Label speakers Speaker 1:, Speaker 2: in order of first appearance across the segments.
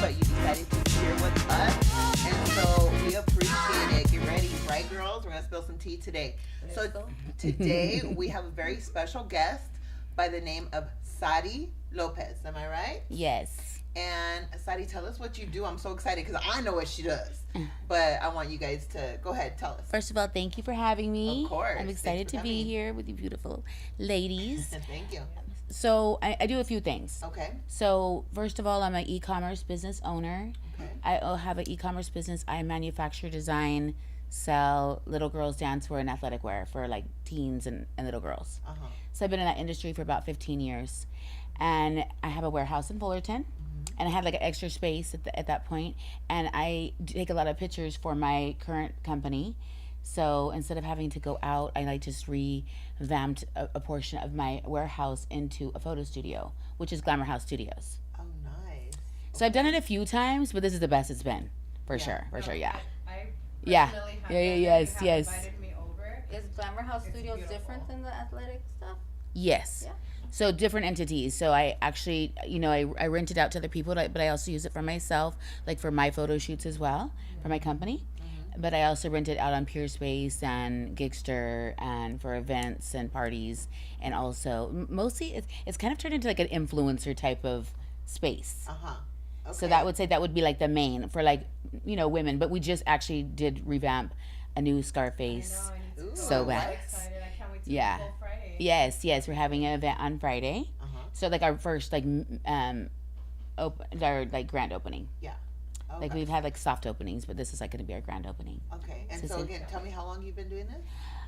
Speaker 1: But you decided to be here with us, and so we appreciate it. Get ready, right, girls? We're gonna spill some tea today. So today we have a very special guest by the name of Sari Lopez. Am I right?
Speaker 2: Yes.
Speaker 1: And Sari, tell us what you do. I'm so excited because I know what she does, but I want you guys to go ahead, tell us.
Speaker 2: First of all, thank you for having me.
Speaker 1: Of course.
Speaker 2: I'm excited to be here with you beautiful ladies.
Speaker 1: Thank you.
Speaker 2: So I do a few things.
Speaker 1: Okay.
Speaker 2: So first of all, I'm an e-commerce business owner.
Speaker 1: Okay.
Speaker 2: I have an e-commerce business. I manufacture, design, sell little girls dancewear and athletic wear for like teens and little girls.
Speaker 1: Uh-huh.
Speaker 2: So I've been in that industry for about 15 years. And I have a warehouse in Fullerton. And I had like an extra space at that point. And I take a lot of pictures for my current company. So instead of having to go out, I like just revamped a portion of my warehouse into a photo studio, which is Glamour House Studios.
Speaker 1: Oh, nice.
Speaker 2: So I've done it a few times, but this is the best it's been, for sure, yeah.
Speaker 3: I
Speaker 2: Yeah.
Speaker 3: personally have
Speaker 2: Yes.
Speaker 3: invited me over.
Speaker 4: Is Glamour House
Speaker 3: It's
Speaker 4: Studios
Speaker 3: beautiful.
Speaker 4: different than the athletic stuff?
Speaker 2: Yes.
Speaker 4: Yeah.
Speaker 2: So different entities. So I actually, I rent it out to other people, but I also use it for myself, like for my photo shoots as well, for my company. But I also rent it out on Peerspace and Gigster and for events and parties, and also mostly it's kind of turned into like an influencer type of space.
Speaker 1: Uh-huh. Okay.
Speaker 2: So that would be like the main for like women. But we just actually did revamp a new Scarface.
Speaker 3: I know, I need to
Speaker 1: Ooh,
Speaker 3: go.
Speaker 2: So
Speaker 3: I'm
Speaker 2: bad.
Speaker 3: excited. I can't wait to
Speaker 2: Yeah.
Speaker 3: go Friday.
Speaker 2: Yes, we're having an event on Friday.
Speaker 1: Uh-huh.
Speaker 2: So like our first like our like grand opening.
Speaker 1: Yeah.
Speaker 2: Like
Speaker 1: Okay.
Speaker 2: we've had like soft openings, but this is like going to be our grand opening.
Speaker 1: Okay. And
Speaker 2: So
Speaker 1: so
Speaker 2: it's-
Speaker 1: again, tell me how long you've been doing this?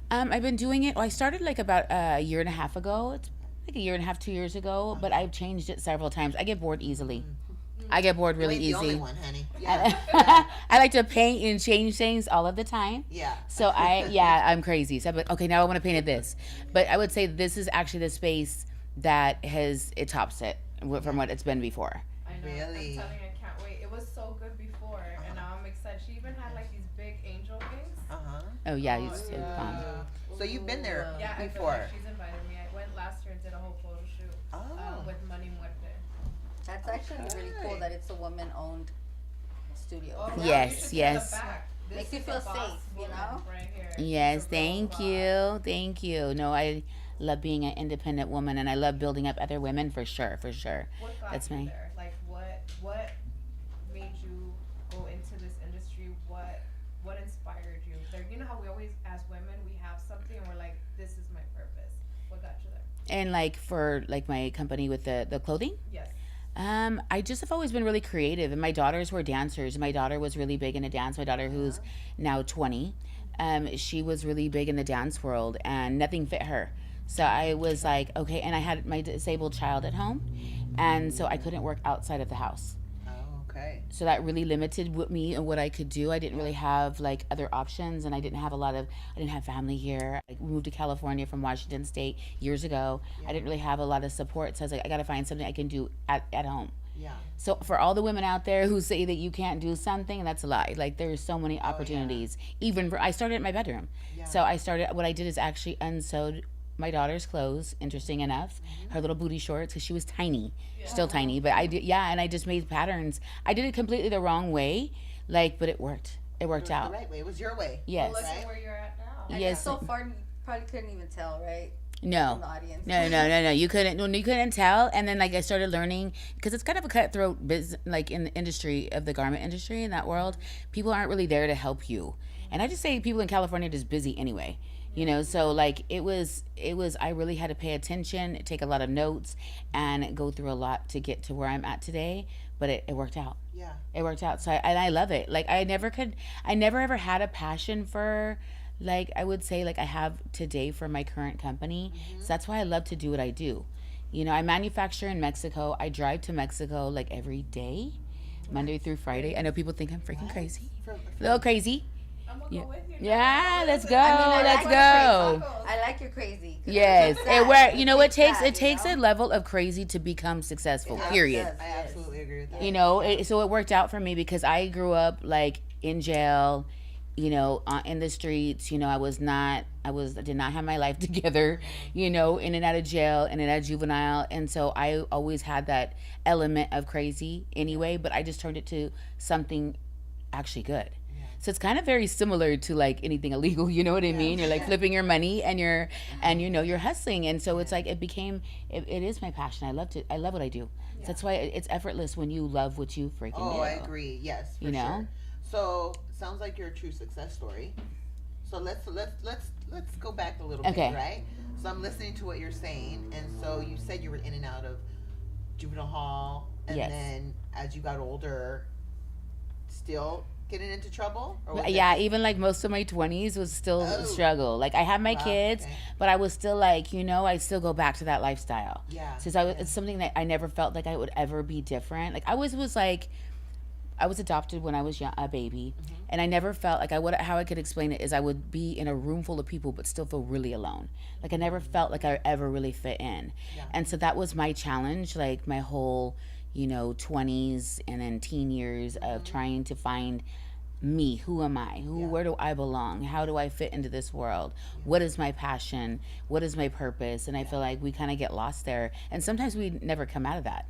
Speaker 2: I've been doing it. Well, I started like about a year and a half ago. It's like a year and a half, 2 years ago. But I've changed it several times. I get bored easily. I get bored really
Speaker 1: You ain't the
Speaker 2: easy.
Speaker 1: only one, honey. Yeah.
Speaker 2: I like to paint and change things all of the time.
Speaker 1: Yeah.
Speaker 2: So I'm crazy. So I'm like, okay, now I want to paint it this. But I would say this is actually the space that it tops it from what it's been before.
Speaker 3: I know.
Speaker 1: Really?
Speaker 3: I'm telling you, I can't wait. It was so good before, and now I'm excited. She even had like these big angel wings.
Speaker 1: Uh-huh.
Speaker 2: Oh yeah, it's fun.
Speaker 1: So you've been there
Speaker 3: Yeah, I feel
Speaker 1: before.
Speaker 3: like she's invited me. I went last year and did a whole photo shoot
Speaker 1: Oh.
Speaker 3: with Money Muerte.
Speaker 4: That's actually really cool that it's a woman-owned studio.
Speaker 3: Oh, wow,
Speaker 2: Yes,
Speaker 3: you should
Speaker 2: yes.
Speaker 3: get the back. This
Speaker 4: Makes you
Speaker 3: is
Speaker 4: feel
Speaker 3: a boss
Speaker 4: safe, you
Speaker 3: woman
Speaker 4: know?
Speaker 3: Right here.
Speaker 2: Yes,
Speaker 3: She's a real
Speaker 2: thank
Speaker 3: boss.
Speaker 2: you. No, I love being an independent woman, and I love building up other women for sure.
Speaker 3: What got
Speaker 2: That's
Speaker 3: you
Speaker 2: me.
Speaker 3: there? Like, what made you go into this industry? What inspired you? There, you know how we always, as women, we have something and we're like, this is my purpose. What got you there?
Speaker 2: And like for like my company with the clothing,
Speaker 3: Yes.
Speaker 2: I just have always been really creative, and my daughters were dancers. My daughter was really big into dance. My daughter, who's now 20, she was really big in the dance world, and nothing fit her. So I was like, okay, and I had my disabled child at home, and so I couldn't work outside of the house.
Speaker 1: Oh, okay.
Speaker 2: So that really limited me and what I could do. I didn't really have like other options, and I didn't have family here. I moved to California from Washington State years ago. I didn't really have a lot of support, so I was like, I gotta find something I can do at home.
Speaker 1: Yeah.
Speaker 2: So for all the women out there who say that you can't do something, that's a lie. Like there's so many opportunities. I started in my bedroom.
Speaker 1: Yeah.
Speaker 2: So what I did is actually unsewed my daughter's clothes, interesting enough, her little booty shorts, because she was tiny, still tiny, but I did, and I just made patterns. I did it completely the wrong way, but it worked. It worked
Speaker 1: It was
Speaker 2: out.
Speaker 1: the right way. It was your way.
Speaker 2: Yes.
Speaker 3: Well, look
Speaker 1: Right.
Speaker 3: at where you're at now.
Speaker 4: And
Speaker 2: Yes.
Speaker 4: so far, you probably couldn't even tell, right?
Speaker 2: No.
Speaker 4: From the audience.
Speaker 2: No. You couldn't tell. And then like I started learning, because it's kind of a cutthroat business, like in the industry of the garment industry in that world. People aren't really there to help you. And I just say people in California are just busy anyway. So like it was I really had to pay attention, take a lot of notes, and go through a lot to get to where I'm at today. But it worked out.
Speaker 1: Yeah.
Speaker 2: It worked out. So I love it. Like I never ever had a passion for, like I would say like I have today for my current company. So that's why I love to do what I do. I manufacture in Mexico. I drive to Mexico like every day, Monday through Friday. I know people think I'm freaking crazy. A little crazy.
Speaker 3: go with you.
Speaker 2: Yeah, let's go.
Speaker 4: I
Speaker 2: Let's
Speaker 4: like
Speaker 2: go.
Speaker 4: I like your crazy. 'Cause
Speaker 2: Yes,
Speaker 4: it's
Speaker 2: it
Speaker 4: sad.
Speaker 2: where you know it takes
Speaker 4: sad,
Speaker 2: it takes
Speaker 4: you
Speaker 2: a
Speaker 4: know?
Speaker 2: level of crazy to become successful.
Speaker 1: It
Speaker 2: Period.
Speaker 4: does.
Speaker 1: I
Speaker 4: Yes.
Speaker 1: absolutely agree with that.
Speaker 2: You know, so it worked out for me because I grew up like in jail, you know, in the streets. You know, I did not have my life together, you know, in and out of jail, in and out of juvenile. And so I always had that element of crazy anyway, but I just turned it to something actually good. So it's kind of very similar to like anything illegal, you know what I mean? You're like flipping your money and you're hustling. And so it's like it is my passion. I love what I do. So that's why it's effortless when you love what you freaking do.
Speaker 1: Oh, I agree. Yes, for
Speaker 2: You know?
Speaker 1: sure. So sounds like you're a true success story. So let's go back a little
Speaker 2: Okay.
Speaker 1: bit, right? So I'm listening to what you're saying, and so you said you were in and out of juvenile hall, and
Speaker 2: Yes.
Speaker 1: then as you got older, still getting into trouble. Or was
Speaker 2: Yeah,
Speaker 1: it-
Speaker 2: even like most of my 20s was still a
Speaker 1: Oh.
Speaker 2: struggle. Like I had my
Speaker 1: Wow,
Speaker 2: kids,
Speaker 1: okay.
Speaker 2: but I was still like, you know, I still go back to that lifestyle.
Speaker 1: Yeah.
Speaker 2: Since it's something that I never felt like I would ever be different. Like I was like, I was adopted when I was a baby, and I never felt like how I could explain it is I would be in a room full of people but still feel really alone. Like I never felt like I ever really fit in.
Speaker 1: Yeah.
Speaker 2: And so that was my challenge, like my whole, you know, 20s and then teen years of trying to find me. Who am I? Where do I belong? How do I fit into this world? What is my passion? What is my purpose? And I feel like we kind of get lost there, and sometimes we never come out of that.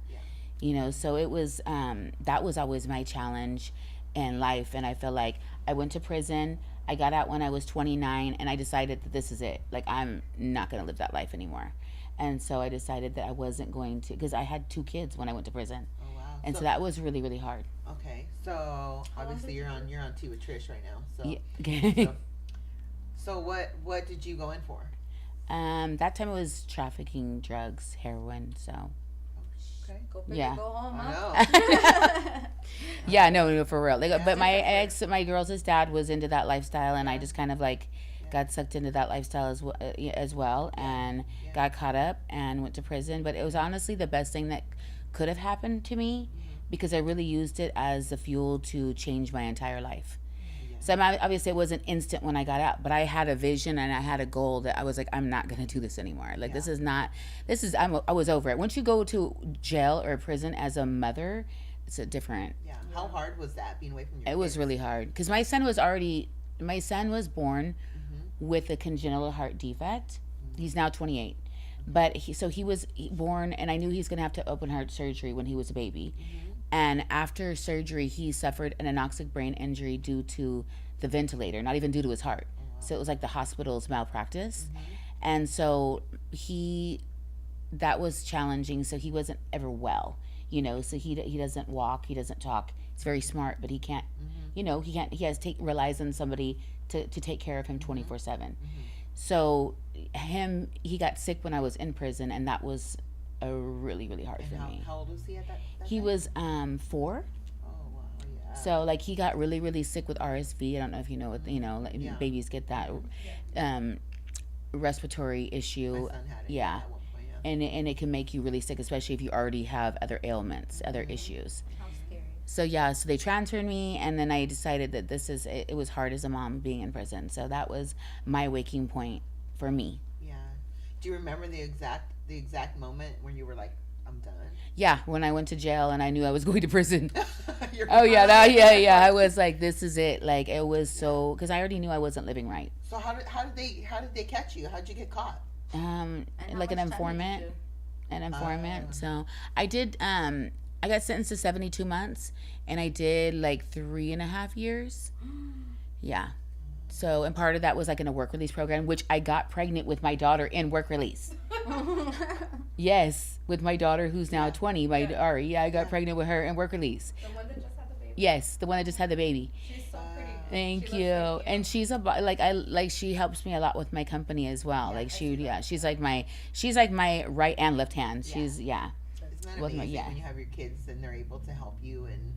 Speaker 2: You know, so it was that was always my challenge in life. And I feel like I went to prison. I got out when I was 29, and I decided that this is it. Like I'm not going to live that life anymore. And so I decided that I wasn't going to, because I had 2 kids when I went to prison.
Speaker 1: Oh wow.
Speaker 2: And so that was really, really hard.
Speaker 1: Okay. So obviously you're on tea with Trish right now. So
Speaker 2: Yeah.
Speaker 1: so what did you go in for?
Speaker 2: That time it was trafficking, drugs, heroin. So
Speaker 1: Okay.
Speaker 4: Go big
Speaker 2: Yeah.
Speaker 4: or go home,
Speaker 1: I
Speaker 4: huh?
Speaker 1: know.
Speaker 2: yeah, no, for real. Like,
Speaker 1: Yeah.
Speaker 2: but my girls' dad was into that lifestyle, and I just kind of like got sucked into that lifestyle as well, and got caught up and went to prison. But it was honestly the best thing that could have happened to me because I really used it as the fuel to change my entire life. So obviously it wasn't instant when I got out, but I had a vision and I had a goal that I was like, I'm not going to do this anymore. Like I was over it. Once you go to jail or prison as a mother, it's a different.
Speaker 1: Yeah. How hard was that being away from your
Speaker 2: It was
Speaker 1: kids?
Speaker 2: really hard because my son was born with a congenital heart defect. He's now 28. But he was born, and I knew he's going to have to open heart surgery when he was a baby. And after surgery, he suffered an anoxic brain injury due to the ventilator, not even due to his heart. So it was like the hospital's malpractice. And so that was challenging. So he wasn't ever well, you know, so he doesn't walk, he doesn't talk. He's very smart, but he can't, you know, relies on somebody to take care of him 24/7. So he got sick when I was in prison, and that was really, really hard for me.
Speaker 1: How old was he at that
Speaker 2: He
Speaker 1: time?
Speaker 2: was 4.
Speaker 1: Oh wow, yeah.
Speaker 2: So like he got really, really sick with RSV. I don't know if you know what, you know, like babies get that respiratory issue.
Speaker 1: My son had it
Speaker 2: Yeah.
Speaker 1: at one point, yeah.
Speaker 2: And it can make you really sick, especially if you already have other ailments, other issues.
Speaker 4: How scary.
Speaker 2: So they transferred me, and then I decided that it was hard as a mom being in prison. So that was my waking point for me.
Speaker 1: Yeah. Do you remember the exact moment when you were like, I'm done?
Speaker 2: Yeah, when I went to jail and I knew I was going to prison.
Speaker 1: You're
Speaker 2: Oh yeah,
Speaker 1: crying.
Speaker 2: yeah. I was like, this is it. Like it was so, because I already knew I wasn't living right.
Speaker 1: So how did they catch you? How did you get caught?
Speaker 4: And how
Speaker 2: Like an
Speaker 4: much time did you
Speaker 2: informant.
Speaker 4: do?
Speaker 2: So I did. I got sentenced to 72 months, and I did like 3.5 years. Yeah. So, and part of that was like in a work release program, which I got pregnant with my daughter in work release. Yes, with my daughter who's now 20, Ari. Yeah, I got pregnant with her in work release.
Speaker 3: The one that just had the baby.
Speaker 2: Yes, the one that just had the baby.
Speaker 3: She's so pretty.
Speaker 2: Thank
Speaker 3: She
Speaker 2: you.
Speaker 3: looks like
Speaker 2: And she's she helps me a lot with my company as well. She's like my right and left hand. She's
Speaker 1: Isn't that
Speaker 2: Well,
Speaker 1: amazing
Speaker 2: yeah.
Speaker 1: when you have your kids and they're able to help you and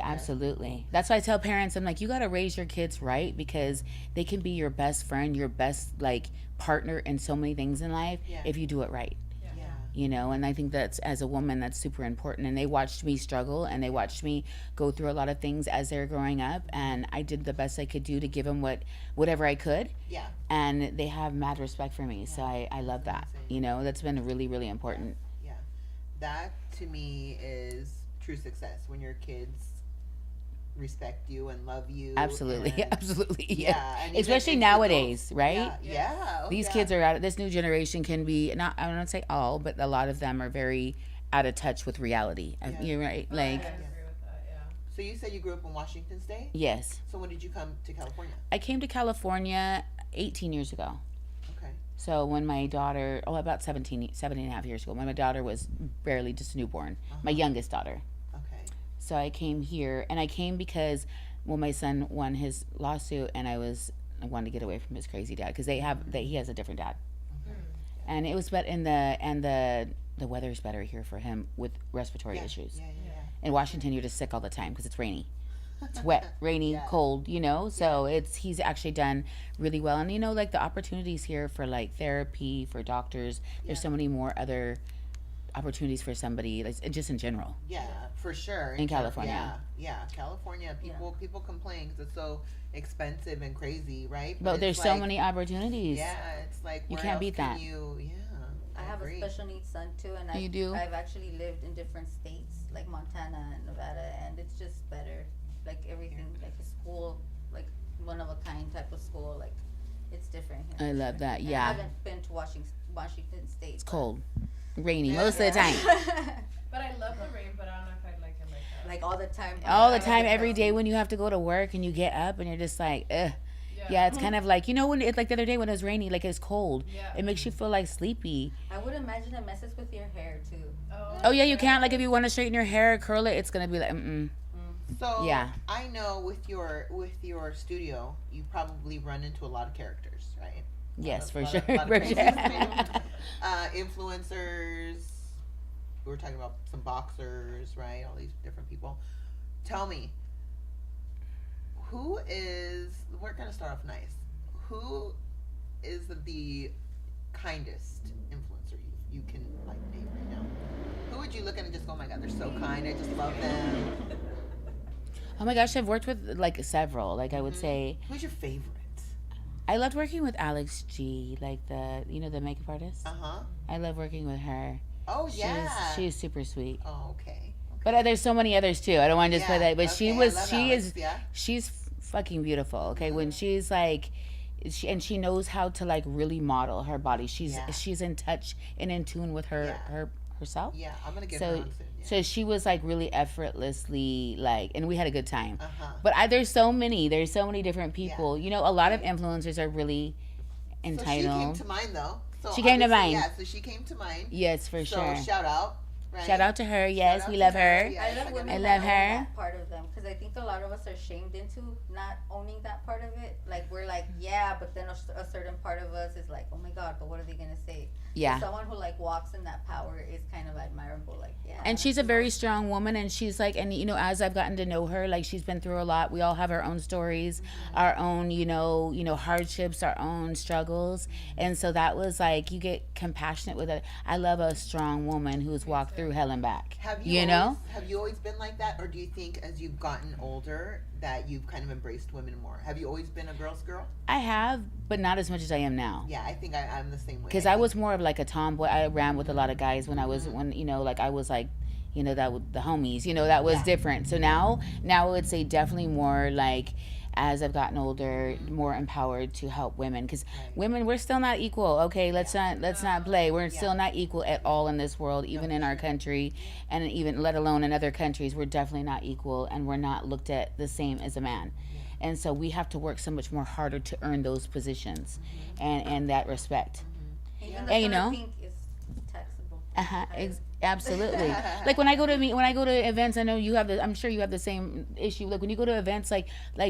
Speaker 2: absolutely. That's why I tell parents, I'm like, you got to raise your kids right, because they can be your best friend, your best like partner in so many things in life
Speaker 1: Yeah.
Speaker 2: if you do it right.
Speaker 1: Yeah.
Speaker 2: you know. And I think that's, as a woman, that's super important. And they watched me struggle, and they watched me go through a lot of things as they're growing up, and I did the best I could do to give them whatever I could.
Speaker 1: Yeah.
Speaker 2: And they have mad respect for me, so I love that. You know, that's been really, really important.
Speaker 1: Yeah. That to me is true success, when your kids respect you and love you.
Speaker 2: Absolutely,
Speaker 1: and,
Speaker 2: absolutely,
Speaker 1: yeah. And even
Speaker 2: especially
Speaker 1: if
Speaker 2: nowadays,
Speaker 1: adults-
Speaker 2: right?
Speaker 1: Yeah. Oh,
Speaker 2: These
Speaker 1: yeah.
Speaker 2: kids are out. This new generation can be not. I don't say all, but a lot of them are very out of touch with reality.
Speaker 1: Yeah.
Speaker 2: You're right.
Speaker 3: I
Speaker 2: Like,
Speaker 3: agree with that. Yeah.
Speaker 1: So you said you grew up in Washington State.
Speaker 2: yes,
Speaker 1: So when did you come to California?
Speaker 2: I came to California 18 years ago.
Speaker 1: Okay.
Speaker 2: So when my daughter, about 17 and a half years ago, when my daughter was barely just newborn, my youngest daughter.
Speaker 1: Okay.
Speaker 2: So I came here, and I came because, well, my son won his lawsuit, and I wanted to get away from his crazy dad, because he has a different dad, and it was the weather's better here for him with respiratory issues.
Speaker 1: Yeah.
Speaker 2: In Washington, you're just sick all the time because it's rainy. It's wet, rainy,
Speaker 1: Yeah.
Speaker 2: cold, you know. So he's actually done really well, and you know, like the opportunities here for like therapy, for doctors. There's so many more other opportunities for somebody, like just in general.
Speaker 1: Yeah, for sure.
Speaker 2: In California.
Speaker 1: Yeah. California, people complain because it's so expensive and crazy, right?
Speaker 2: But
Speaker 1: it's
Speaker 2: there's so
Speaker 1: like-
Speaker 2: many opportunities.
Speaker 1: Yeah, it's like
Speaker 2: You
Speaker 1: where
Speaker 2: can't
Speaker 1: else
Speaker 2: beat
Speaker 1: can
Speaker 2: that.
Speaker 4: I have
Speaker 1: agree.
Speaker 4: a special needs son too, and
Speaker 2: You do?
Speaker 4: I've actually lived in different states like Montana and Nevada, and it's just better. Like everything, like the school, like one of a kind type of school, like it's different here.
Speaker 2: I
Speaker 4: for
Speaker 2: love
Speaker 4: sure.
Speaker 2: that,
Speaker 4: And
Speaker 2: yeah.
Speaker 4: I haven't been to Washington State.
Speaker 2: It's cold, rainy
Speaker 1: Yeah.
Speaker 2: most of the time.
Speaker 3: But I love the rain, but I don't know if I'd like it like that.
Speaker 4: Like all the time.
Speaker 2: All the
Speaker 4: I
Speaker 2: time,
Speaker 4: like
Speaker 2: every
Speaker 4: it.
Speaker 2: day when you have to go to work and you get up and you're just like, ugh. Yeah, it's kind of like, you know, when it's like the other day when it was rainy, like it's cold.
Speaker 3: Yeah.
Speaker 2: It makes you feel like sleepy.
Speaker 4: I would imagine it messes with your hair too.
Speaker 2: Oh yeah, you can't, like if you want to straighten your hair, curl it, it's gonna be like,
Speaker 1: So
Speaker 2: Yeah.
Speaker 1: I know with your studio, you probably run into a lot of characters, right?
Speaker 2: Yes, for
Speaker 1: Lot
Speaker 2: sure,
Speaker 1: of- lot of
Speaker 2: for
Speaker 1: crazy
Speaker 2: sure.
Speaker 1: Influencers. We were talking about some boxers, right? All these different people. Tell me, who is? We're gonna start off nice. Who is the kindest influencer you can like name right now? Who would you look at and just go, oh my god, they're so kind. I just love them.
Speaker 2: Oh my gosh, I've worked with like several. Like I would say,
Speaker 1: Who's your favorite?
Speaker 2: I loved working with Alex G, like the makeup artist.
Speaker 1: Uh-huh.
Speaker 2: I love working with her.
Speaker 1: Oh yeah.
Speaker 2: She's super sweet.
Speaker 1: Oh okay.
Speaker 2: But there's so many others too. I don't want to just put that. But
Speaker 1: okay, I love Alex,
Speaker 2: is,
Speaker 1: yeah.
Speaker 2: she's fucking beautiful. Okay, when she's like, she knows how to like really model her body. She's in touch and in tune with herself.
Speaker 1: Yeah, I'm gonna get her on soon. Yeah.
Speaker 2: So she was like really effortlessly like, and we had a good time.
Speaker 1: Uh-huh.
Speaker 2: But there's so many different people. You know, a lot of influencers are really
Speaker 1: So she
Speaker 2: entitled.
Speaker 1: came to mind though. So
Speaker 2: She came to
Speaker 1: obviously,
Speaker 2: mind.
Speaker 1: Yeah, so she came to mind.
Speaker 2: Yes, for
Speaker 1: So
Speaker 2: sure.
Speaker 1: shout out. Right?
Speaker 2: Shout out to her. Yes,
Speaker 1: Shout
Speaker 2: we
Speaker 1: out
Speaker 2: love
Speaker 1: to
Speaker 2: her.
Speaker 1: Yeah,
Speaker 4: I love
Speaker 1: second-
Speaker 4: women
Speaker 2: I
Speaker 4: that
Speaker 2: love
Speaker 4: own
Speaker 2: her.
Speaker 4: that part of them, because I think a lot of us are shamed into not owning that part of it. Like we're like, yeah, but then a certain part of us is like, oh my god, but what are they gonna say?
Speaker 2: Yeah.
Speaker 4: So someone who like walks in that power is kind of admirable. Like yeah.
Speaker 2: And she's a very strong woman, and she's like, and you know, as I've gotten to know her, like she's been through a lot. We all have our own stories, our own, you know, hardships, our own struggles, and so that was like, you get compassionate with it. I love a strong woman who's walked through hell and back.
Speaker 1: Have
Speaker 2: you
Speaker 1: you
Speaker 2: know?
Speaker 1: always, have you always been like that, or do you think as you've gotten older that you've kind of embraced women more? Have you always been a girl's girl?
Speaker 2: I have, but not as much as I am now.
Speaker 1: Yeah, I think I'm the same way.
Speaker 2: Because I was more of like a tomboy. I ran with a lot of guys when I was you know, like I was like, you know, that with the homies, you know, that was different. So now I would say definitely more like, as I've gotten older, more empowered to help women, because women, we're still not equal. Okay, let's not play. We're still not equal at all in this world, even in our country, and even let alone in other countries. We're definitely not equal, and we're not looked at the same as a man. And so we have to work so much more harder to earn those positions and that respect.
Speaker 4: Even
Speaker 2: And, you
Speaker 4: color
Speaker 2: know?
Speaker 4: pink is taxable.
Speaker 2: Absolutely. Like when I go to events, I know you have I'm sure you have the same issue. Like when you go to events like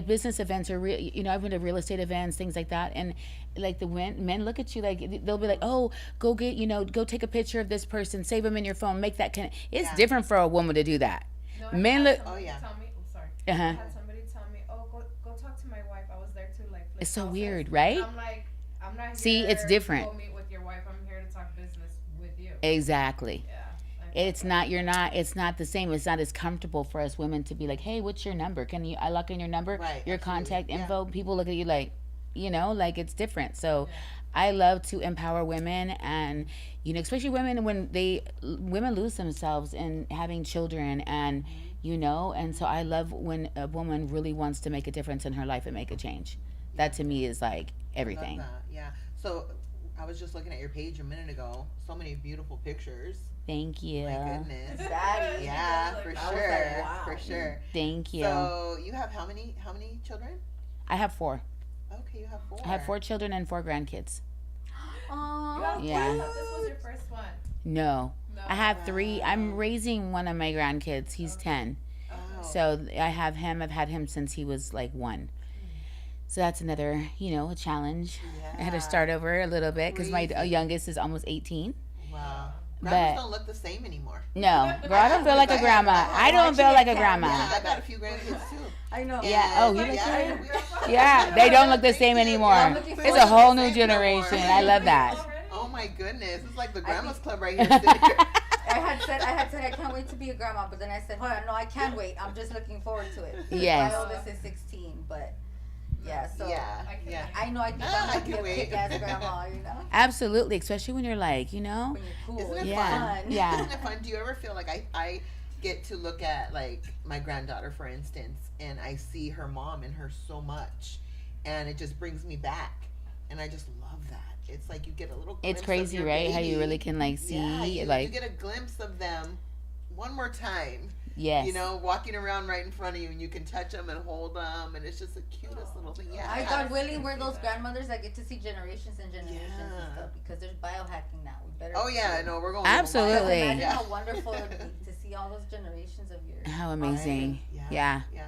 Speaker 2: business events or you know, I've been to real estate events, things like that, and like the men look at you like they'll be like, oh, go take a picture of this person, save them in your phone, make that it's different for a woman to do that.
Speaker 3: No,
Speaker 2: Men look.
Speaker 1: Oh, yeah.
Speaker 3: Tell me, sorry.
Speaker 2: Uh-huh.
Speaker 3: I had somebody tell me, oh, go talk to my wife. I was there too, like. flip
Speaker 2: It's so
Speaker 3: houses.
Speaker 2: weird, right?
Speaker 3: I'm like, I'm not here.
Speaker 2: See, it's different.
Speaker 3: To go meet with your wife. I'm here to talk business with you.
Speaker 2: Exactly.
Speaker 3: Yeah.
Speaker 2: It's not it's not the same. It's not as comfortable for us women to be like, hey, what's your number? I lock in your number,
Speaker 1: Right,
Speaker 2: your
Speaker 1: absolutely.
Speaker 2: contact
Speaker 1: Yeah.
Speaker 2: info? People look at you like, like it's different. So I love to empower women, and especially women when women lose themselves in having children, and and so I love when a woman really wants to make a difference in her life and make a change. That to me is like everything.
Speaker 1: Love that. Yeah. So I was just looking at your page a minute ago. So many beautiful pictures.
Speaker 2: Thank you.
Speaker 1: My goodness.
Speaker 4: Daddy.
Speaker 1: Yeah, for
Speaker 4: I was
Speaker 1: sure.
Speaker 4: like, wow.
Speaker 1: For sure.
Speaker 2: Thank you.
Speaker 1: So you have how many children?
Speaker 2: I have 4.
Speaker 1: Okay, you have 4.
Speaker 2: I have 4 children and 4 grandkids.
Speaker 4: Aww.
Speaker 2: Yeah.
Speaker 3: I thought this was your first one.
Speaker 2: No.
Speaker 3: No.
Speaker 2: I have 3. I'm raising one of my grandkids. He's 10.
Speaker 1: Oh.
Speaker 2: So I have him. I've had him since he was like 1. So that's another, a challenge.
Speaker 1: Yeah.
Speaker 2: I had to start over a little bit because my
Speaker 1: Crazy.
Speaker 2: youngest is almost 18.
Speaker 1: Wow.
Speaker 2: But-
Speaker 1: Grandmas don't look the same anymore.
Speaker 2: No, girl, I don't feel like a grandma. I don't feel like a grandma.
Speaker 1: Yeah, I got a few grandkids too.
Speaker 4: I know.
Speaker 2: Yeah. Oh, you look
Speaker 1: yeah,
Speaker 2: good? Yeah, they don't look the same anymore.
Speaker 4: I'm looking
Speaker 2: It's
Speaker 4: forward
Speaker 2: a whole
Speaker 1: to
Speaker 2: new
Speaker 1: the same no more.
Speaker 2: generation. I love that.
Speaker 3: Already?
Speaker 1: Oh my goodness, it's like the
Speaker 4: I
Speaker 1: grandma's
Speaker 4: think-
Speaker 1: club right here. Sitting here.
Speaker 4: I had said I can't wait to be a grandma, but then I said, hold on, no, I can't wait. I'm just looking forward to it.
Speaker 2: Yes.
Speaker 4: My oldest is 16, but yeah, so
Speaker 1: Yeah,
Speaker 3: I can
Speaker 1: yeah.
Speaker 4: I know I think
Speaker 1: Ah, I
Speaker 4: I'm gonna be
Speaker 1: can
Speaker 4: a
Speaker 1: wait.
Speaker 4: kick-ass grandma,
Speaker 2: Absolutely, especially when you're like,
Speaker 4: When you're cool,
Speaker 1: Isn't it
Speaker 4: it's
Speaker 2: Yeah.
Speaker 4: fun.
Speaker 2: Yeah.
Speaker 1: Isn't it fun? Do you ever feel like I get to look at like my granddaughter, for instance, and I see her mom in her so much, and it just brings me back, and I just love that. It's like you get a little.
Speaker 2: it's
Speaker 1: glimpse of
Speaker 2: crazy,
Speaker 1: your
Speaker 2: right? How you
Speaker 1: baby.
Speaker 2: really can like see,
Speaker 1: Yeah, you
Speaker 2: like,
Speaker 1: get a glimpse of them one more time.
Speaker 2: yes.
Speaker 1: Walking around right in front of you, and you can touch them and hold them, and it's just the cutest little thing. Yeah,
Speaker 4: I God willing, we're those grandmothers that get to see generations and generations
Speaker 1: Yeah.
Speaker 4: and stuff because there's biohacking now. We better.
Speaker 1: Oh yeah, no, we're going.
Speaker 2: Absolutely.
Speaker 4: Imagine
Speaker 1: Yeah.
Speaker 4: how wonderful it would be to see all those generations of yours.
Speaker 2: How amazing.
Speaker 1: Right.
Speaker 2: Yeah.
Speaker 1: Yeah.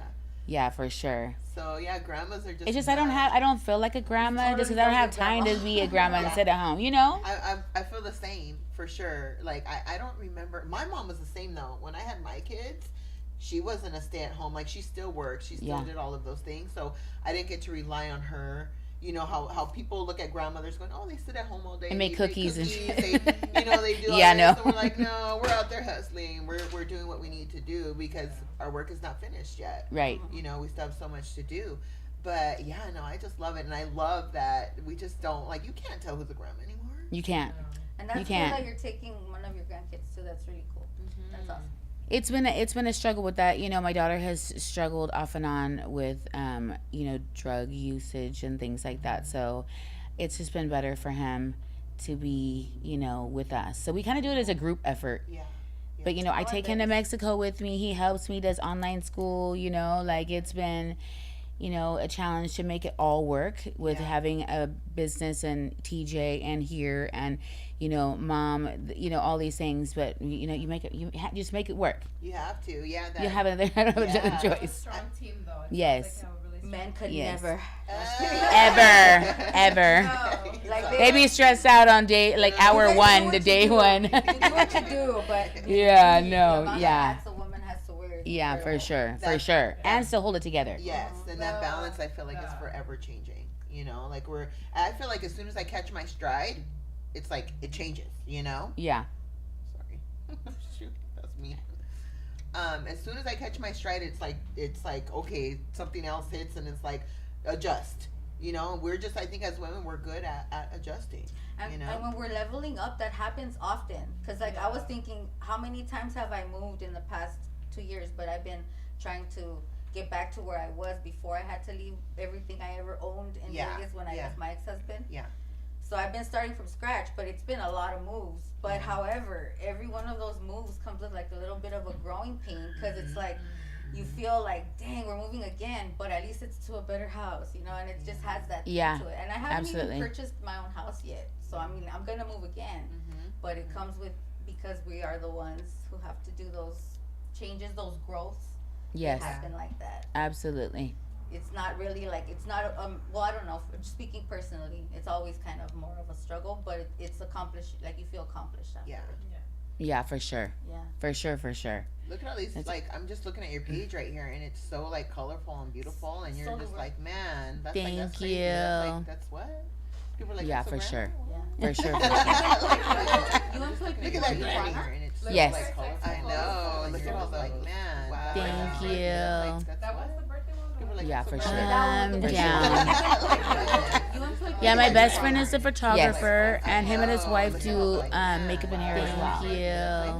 Speaker 2: Yeah, for sure.
Speaker 1: So yeah, grandmas are just.
Speaker 2: It's just I don't feel like a grandma just because I don't have time to be a grandma and sit at home.
Speaker 1: I feel the same for sure. Like I don't remember. My mom was the same though. When I had my kids, she wasn't a stay at home. Like she still worked. She still
Speaker 2: Yeah.
Speaker 1: did all of those things. So I didn't get to rely on her. You know how people look at grandmothers going, oh, they sit at home all day
Speaker 2: And make
Speaker 1: they
Speaker 2: cookies and shit.
Speaker 1: They do all
Speaker 2: Yeah,
Speaker 1: this.
Speaker 2: no.
Speaker 1: And we're like, no, we're out there hustling. We're doing what we need to do because our work is not finished yet.
Speaker 2: Right.
Speaker 1: We still have so much to do. But yeah, no, I just love it, and I love that we just don't you can't tell who's a grandma anymore.
Speaker 2: You can't.
Speaker 4: And that's
Speaker 2: You
Speaker 4: cool
Speaker 2: can't.
Speaker 4: that you're taking one of your grandkids too. That's really cool. That's awesome.
Speaker 2: It's been a struggle with that. My daughter has struggled off and on with drug usage and things like that. So it's just been better for him to be, with us. So we kind of do it as a group effort.
Speaker 1: Yeah.
Speaker 2: But I take him to Mexico with me. He helps me, does online school, it's been a challenge to make it all work with
Speaker 1: Yeah.
Speaker 2: having a business and TJ and here and mom, all these things. But you make it, just make it work.
Speaker 1: You have to, yeah. That,
Speaker 2: You have another, I don't have
Speaker 1: Yeah.
Speaker 2: another
Speaker 3: You have a
Speaker 2: choice.
Speaker 3: strong team though. It
Speaker 2: Yes.
Speaker 3: sounds like you have a really strong
Speaker 4: Men could
Speaker 2: Yes.
Speaker 4: never.
Speaker 2: Ever.
Speaker 3: No.
Speaker 4: Like
Speaker 2: They be stressed out on day hour
Speaker 4: You guys do
Speaker 2: one,
Speaker 4: what
Speaker 2: the
Speaker 4: you
Speaker 2: day
Speaker 4: do.
Speaker 2: one.
Speaker 4: You do what you do, but
Speaker 2: Yeah,
Speaker 4: the
Speaker 2: no,
Speaker 4: amount of
Speaker 2: yeah.
Speaker 4: hats a woman has to wear. is
Speaker 2: Yeah, for
Speaker 4: incredible.
Speaker 2: sure, for
Speaker 1: That-
Speaker 2: sure, and still hold it together.
Speaker 1: Yes, and that
Speaker 3: No,
Speaker 1: balance I feel like is
Speaker 3: no.
Speaker 1: forever changing. I feel like as soon as I catch my stride, it's like it changes.
Speaker 2: Yeah,
Speaker 1: Sorry, shoot, that's me. As soon as I catch my stride, it's like okay, something else hits, and it's like adjust. We're just I think as women we're good at adjusting.
Speaker 4: And when we're leveling up, that happens often. Because, I was thinking, how many times have I moved in the past 2 years? But I've been trying to get back to where I was before I had to leave everything I ever owned in
Speaker 1: Yeah,
Speaker 4: Vegas when I
Speaker 1: yeah.
Speaker 4: left my ex-husband.
Speaker 1: Yeah.
Speaker 4: So I've been starting from scratch, but it's been a lot of moves. But,
Speaker 1: Yeah.
Speaker 4: however, every one of those moves comes with, a little bit of a growing pain. Because it's like, you feel like, dang, we're moving again, but at least it's to a better house, and it just has that thing
Speaker 2: Yeah,
Speaker 4: to it. And I haven't
Speaker 2: absolutely.
Speaker 4: even purchased my own house yet. So, I'm going to move again.
Speaker 1: Mm-hmm.
Speaker 4: But it comes with, because we are the ones who have to do those changes, those growths.
Speaker 2: yes,
Speaker 4: Happen like that.
Speaker 2: absolutely.
Speaker 4: It's not really it's not, well, I don't know, speaking personally, it's always kind of more of a struggle, but it's accomplished, you feel accomplished after.
Speaker 1: Yeah.
Speaker 2: Yeah, for sure,
Speaker 4: Yeah.
Speaker 2: for sure.
Speaker 1: Look at all these.
Speaker 2: That's-
Speaker 1: I'm just looking at your page right here, and it's so colorful and beautiful, and you're
Speaker 4: So
Speaker 1: just
Speaker 4: the
Speaker 1: like, man, that's
Speaker 2: Thank
Speaker 1: that's crazy.
Speaker 2: you.
Speaker 1: That's what. People are like,
Speaker 2: Yeah,
Speaker 1: "That's
Speaker 2: for
Speaker 1: so
Speaker 2: sure.
Speaker 4: Yeah.
Speaker 2: For sure.
Speaker 4: You employ
Speaker 1: Look
Speaker 4: people
Speaker 1: at
Speaker 4: in
Speaker 1: that
Speaker 4: Toronto?
Speaker 1: granny.
Speaker 2: Yes.
Speaker 1: I know. Look at all like, man.
Speaker 3: Wow.
Speaker 2: Thank you.
Speaker 3: That was the birthday one?
Speaker 2: Yeah, for sure.
Speaker 4: I'm
Speaker 2: For
Speaker 4: down.
Speaker 2: sure.
Speaker 4: You employ
Speaker 2: Yeah,
Speaker 4: people
Speaker 2: my
Speaker 4: in
Speaker 2: best
Speaker 4: Toronto?
Speaker 2: friend is a photographer, and him and his wife do makeup and hair as well.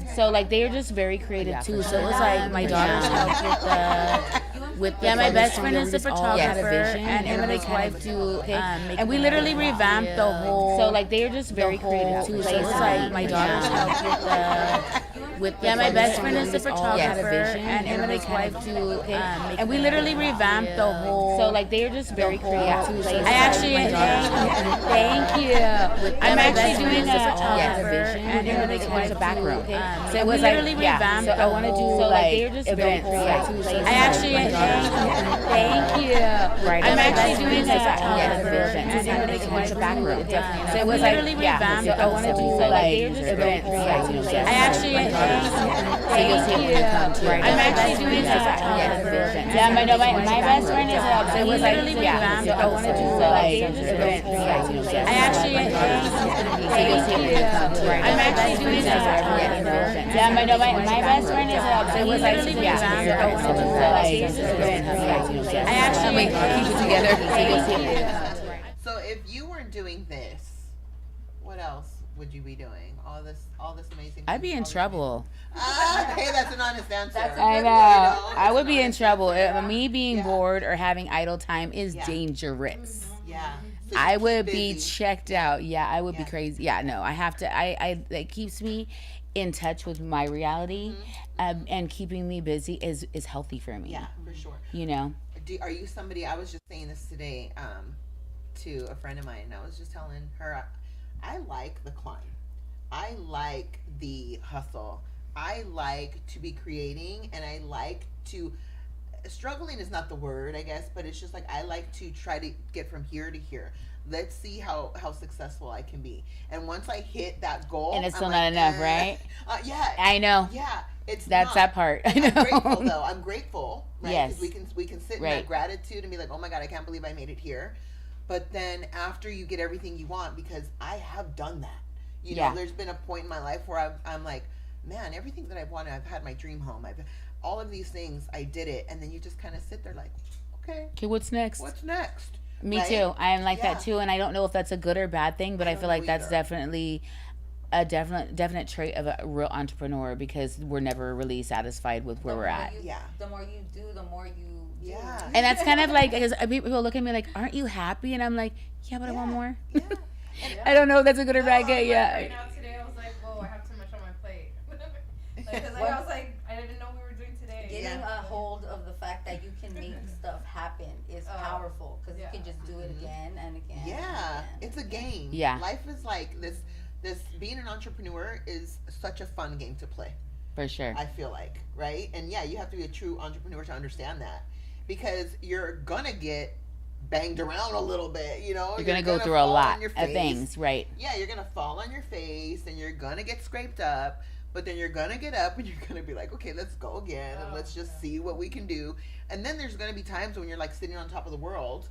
Speaker 1: you.
Speaker 2: So like they're just very creative too. So it was like my daughter's helped with the my best friend is a photographer, and him and his wife do and we literally revamped the whole. So like they're just very creative too. So it was like my daughter's helped with my best friend is a photographer, and him and his wife do and we literally revamped the whole. So like they're just very creative too. I actually thank you. I'm actually doing a photographer, and him and his wife do background. So it was literally revamped. So I want to do like they're just very creative too. I actually thank you. I'm actually doing a photographer, and him and his wife do background. So it was literally revamped. So I want to do like they're just very creative. I actually thank you. I'm actually doing a photographer. Yeah, my best friend is so it was literally revamped. So I want to do like they're just very creative. I actually thank you. I'm actually doing a photographer. Yeah, my best friend is so it was literally revamped. So I want to do like they're just very creative. I actually keep it together. Thank you.
Speaker 1: So if you weren't doing this, what else would you be doing? All this amazing.
Speaker 2: I'd be in trouble.
Speaker 1: Hey, that's an honest answer.
Speaker 4: That's a
Speaker 2: I
Speaker 4: good
Speaker 2: know.
Speaker 1: That's
Speaker 2: I would
Speaker 1: an
Speaker 2: be in
Speaker 1: honest
Speaker 2: trouble.
Speaker 1: answer.
Speaker 2: Me being
Speaker 1: Yeah.
Speaker 2: bored or having idle time is
Speaker 1: Yeah.
Speaker 2: dangerous.
Speaker 1: Yeah. So
Speaker 2: I
Speaker 1: you
Speaker 2: would
Speaker 1: keep
Speaker 2: be
Speaker 1: busy.
Speaker 2: checked out. Yeah, I would
Speaker 1: Yeah.
Speaker 2: be crazy. Yeah, no, I have to. I it keeps me in touch with my reality, and keeping me busy is healthy for me.
Speaker 1: Yeah, for sure.
Speaker 2: You know.
Speaker 1: Are you somebody? I was just saying this today to a friend of mine, and I was just telling her, I like the climb. I like the hustle. I like to be creating, and I like to. Struggling is not the word, I guess, but it's just like I like to try to get from here to here. Let's see how successful I can be. And once I hit that goal,
Speaker 2: And it's
Speaker 1: I'm
Speaker 2: still
Speaker 1: like,
Speaker 2: not enough, right?
Speaker 1: Yeah.
Speaker 2: I know.
Speaker 1: Yeah. It's
Speaker 2: That's
Speaker 1: not.
Speaker 2: that part. I
Speaker 1: I'm
Speaker 2: know.
Speaker 1: grateful though. I'm grateful, right?
Speaker 2: Yes.
Speaker 1: 'Cause we can sit in
Speaker 2: Right.
Speaker 1: that gratitude and be like, oh my God, I can't believe I made it here. But then after you get everything you want, because I have done that. You know,
Speaker 2: Yeah.
Speaker 1: there's been a point in my life where I'm like, man, everything that I've wanted, I've had my dream home. All of these things, I did it. And then you just kind of sit there like, okay,
Speaker 2: Okay, what's next?
Speaker 1: what's next?
Speaker 2: Me
Speaker 1: Right?
Speaker 2: too. I am like
Speaker 1: Yeah.
Speaker 2: that too, and I don't know if that's a good or bad thing, but
Speaker 1: I
Speaker 2: I
Speaker 1: don't
Speaker 2: feel like
Speaker 1: know
Speaker 2: that's
Speaker 1: either.
Speaker 2: definitely a definite trait of a real entrepreneur, because we're never really satisfied with where we're at.
Speaker 1: Yeah.
Speaker 4: The more you do, the more you do.
Speaker 1: Yeah.
Speaker 2: And that's kind of like, because people look at me like, aren't you happy? And I'm like, yeah, but I want more.
Speaker 1: Yeah.
Speaker 2: I don't know if that's a good or bad.
Speaker 3: Right
Speaker 2: Yeah.
Speaker 3: now today, I was like, whoa, I have too much on my plate. Because I was like, I didn't know we were doing today.
Speaker 4: Getting
Speaker 1: Yeah.
Speaker 4: a hold of the fact that you can make stuff happen is powerful, because
Speaker 3: yeah.
Speaker 4: you can just do it again and again.
Speaker 1: Yeah,
Speaker 4: and again.
Speaker 1: it's a game.
Speaker 2: Yeah.
Speaker 1: Life is like this being an entrepreneur is such a fun game to play.
Speaker 2: For sure.
Speaker 1: I feel like, right? And yeah, you have to be a true entrepreneur to understand that, because you're gonna get banged around a little bit, you know?
Speaker 2: You're gonna go through a
Speaker 1: fall
Speaker 2: lot
Speaker 1: on your
Speaker 2: of
Speaker 1: face.
Speaker 2: things, right?
Speaker 1: Yeah, you're gonna fall on your face and you're gonna get scraped up, but then you're gonna get up and you're gonna be like, okay, let's go again and let's just see what we can do. And then there's gonna be times when you're like sitting on top of the world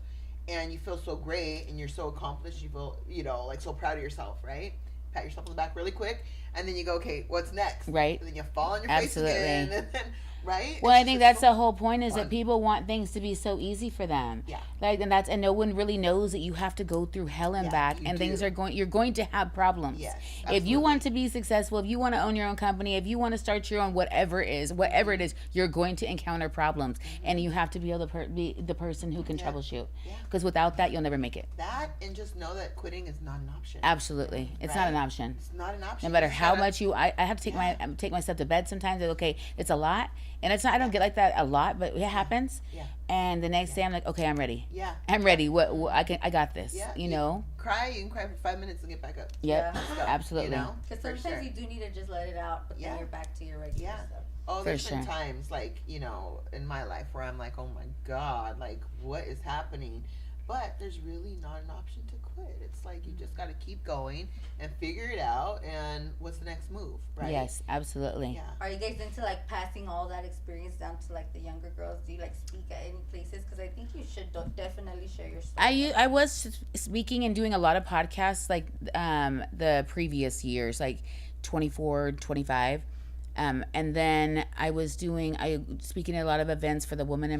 Speaker 1: and you feel so great and you're so accomplished, you feel, you know, like so proud of yourself, right? Pat yourself on the back really quick, and then you go, okay, what's next?
Speaker 2: Right.
Speaker 1: And then you fall on your
Speaker 2: Absolutely.
Speaker 1: face again, and then, right?
Speaker 2: Well,
Speaker 1: It's
Speaker 2: I think
Speaker 1: just
Speaker 2: that's
Speaker 1: so
Speaker 2: the whole point, is
Speaker 1: fun.
Speaker 2: that people want things to be so easy for them.
Speaker 1: Yeah.
Speaker 2: Like, and no one really knows that you have to go through hell and
Speaker 1: Yeah,
Speaker 2: back,
Speaker 1: you
Speaker 2: and things
Speaker 1: do.
Speaker 2: you're going to have problems.
Speaker 1: Yes,
Speaker 2: If
Speaker 1: absolutely.
Speaker 2: you want to be successful, if you want to own your own company, if you want to start your own whatever it is, you're going to encounter problems, and you have to be able to be the person who can
Speaker 1: Yeah.
Speaker 2: troubleshoot.
Speaker 1: Yeah.
Speaker 2: Because without that, you'll never make it.
Speaker 1: That, and just know that quitting is not an option.
Speaker 2: Absolutely, it's not an
Speaker 1: Right?
Speaker 2: option.
Speaker 1: It's not an option.
Speaker 2: No matter
Speaker 1: You just
Speaker 2: how
Speaker 1: gotta-
Speaker 2: much I have to take myself to bed sometimes. It's okay, it's a lot, and it's not. I don't get like that a lot, but it happens.
Speaker 1: Yeah.
Speaker 2: And the next day, I'm like, okay, I'm ready.
Speaker 1: Yeah.
Speaker 2: I'm ready. What I got this.
Speaker 1: Yeah,
Speaker 2: You
Speaker 1: you-
Speaker 2: know.
Speaker 1: Cry, you can cry for 5 minutes and get back up.
Speaker 2: Yep.
Speaker 4: Yeah.
Speaker 1: Let's go,
Speaker 2: Absolutely.
Speaker 1: You know?
Speaker 4: Because
Speaker 1: For
Speaker 4: sometimes
Speaker 1: sure.
Speaker 4: you do need to just let it out, but
Speaker 1: Yeah.
Speaker 4: then you're back to your regular
Speaker 1: Yeah.
Speaker 4: stuff.
Speaker 1: Oh,
Speaker 2: For
Speaker 1: there's been
Speaker 2: sure.
Speaker 1: times like, you know, in my life where I'm like, oh my God, like what is happening? But there's really not an option to quit. It's like you just got to keep going and figure it out. And what's the next move, right?
Speaker 2: Yes, absolutely.
Speaker 1: Yeah.
Speaker 4: Are you guys into like passing all that experience down to like the younger girls? Do you like speak at any places? Because I think you should definitely share your story.
Speaker 2: I was speaking and doing a lot of podcasts like the previous years, like 24, 25. And then I was speaking at a lot of events for the women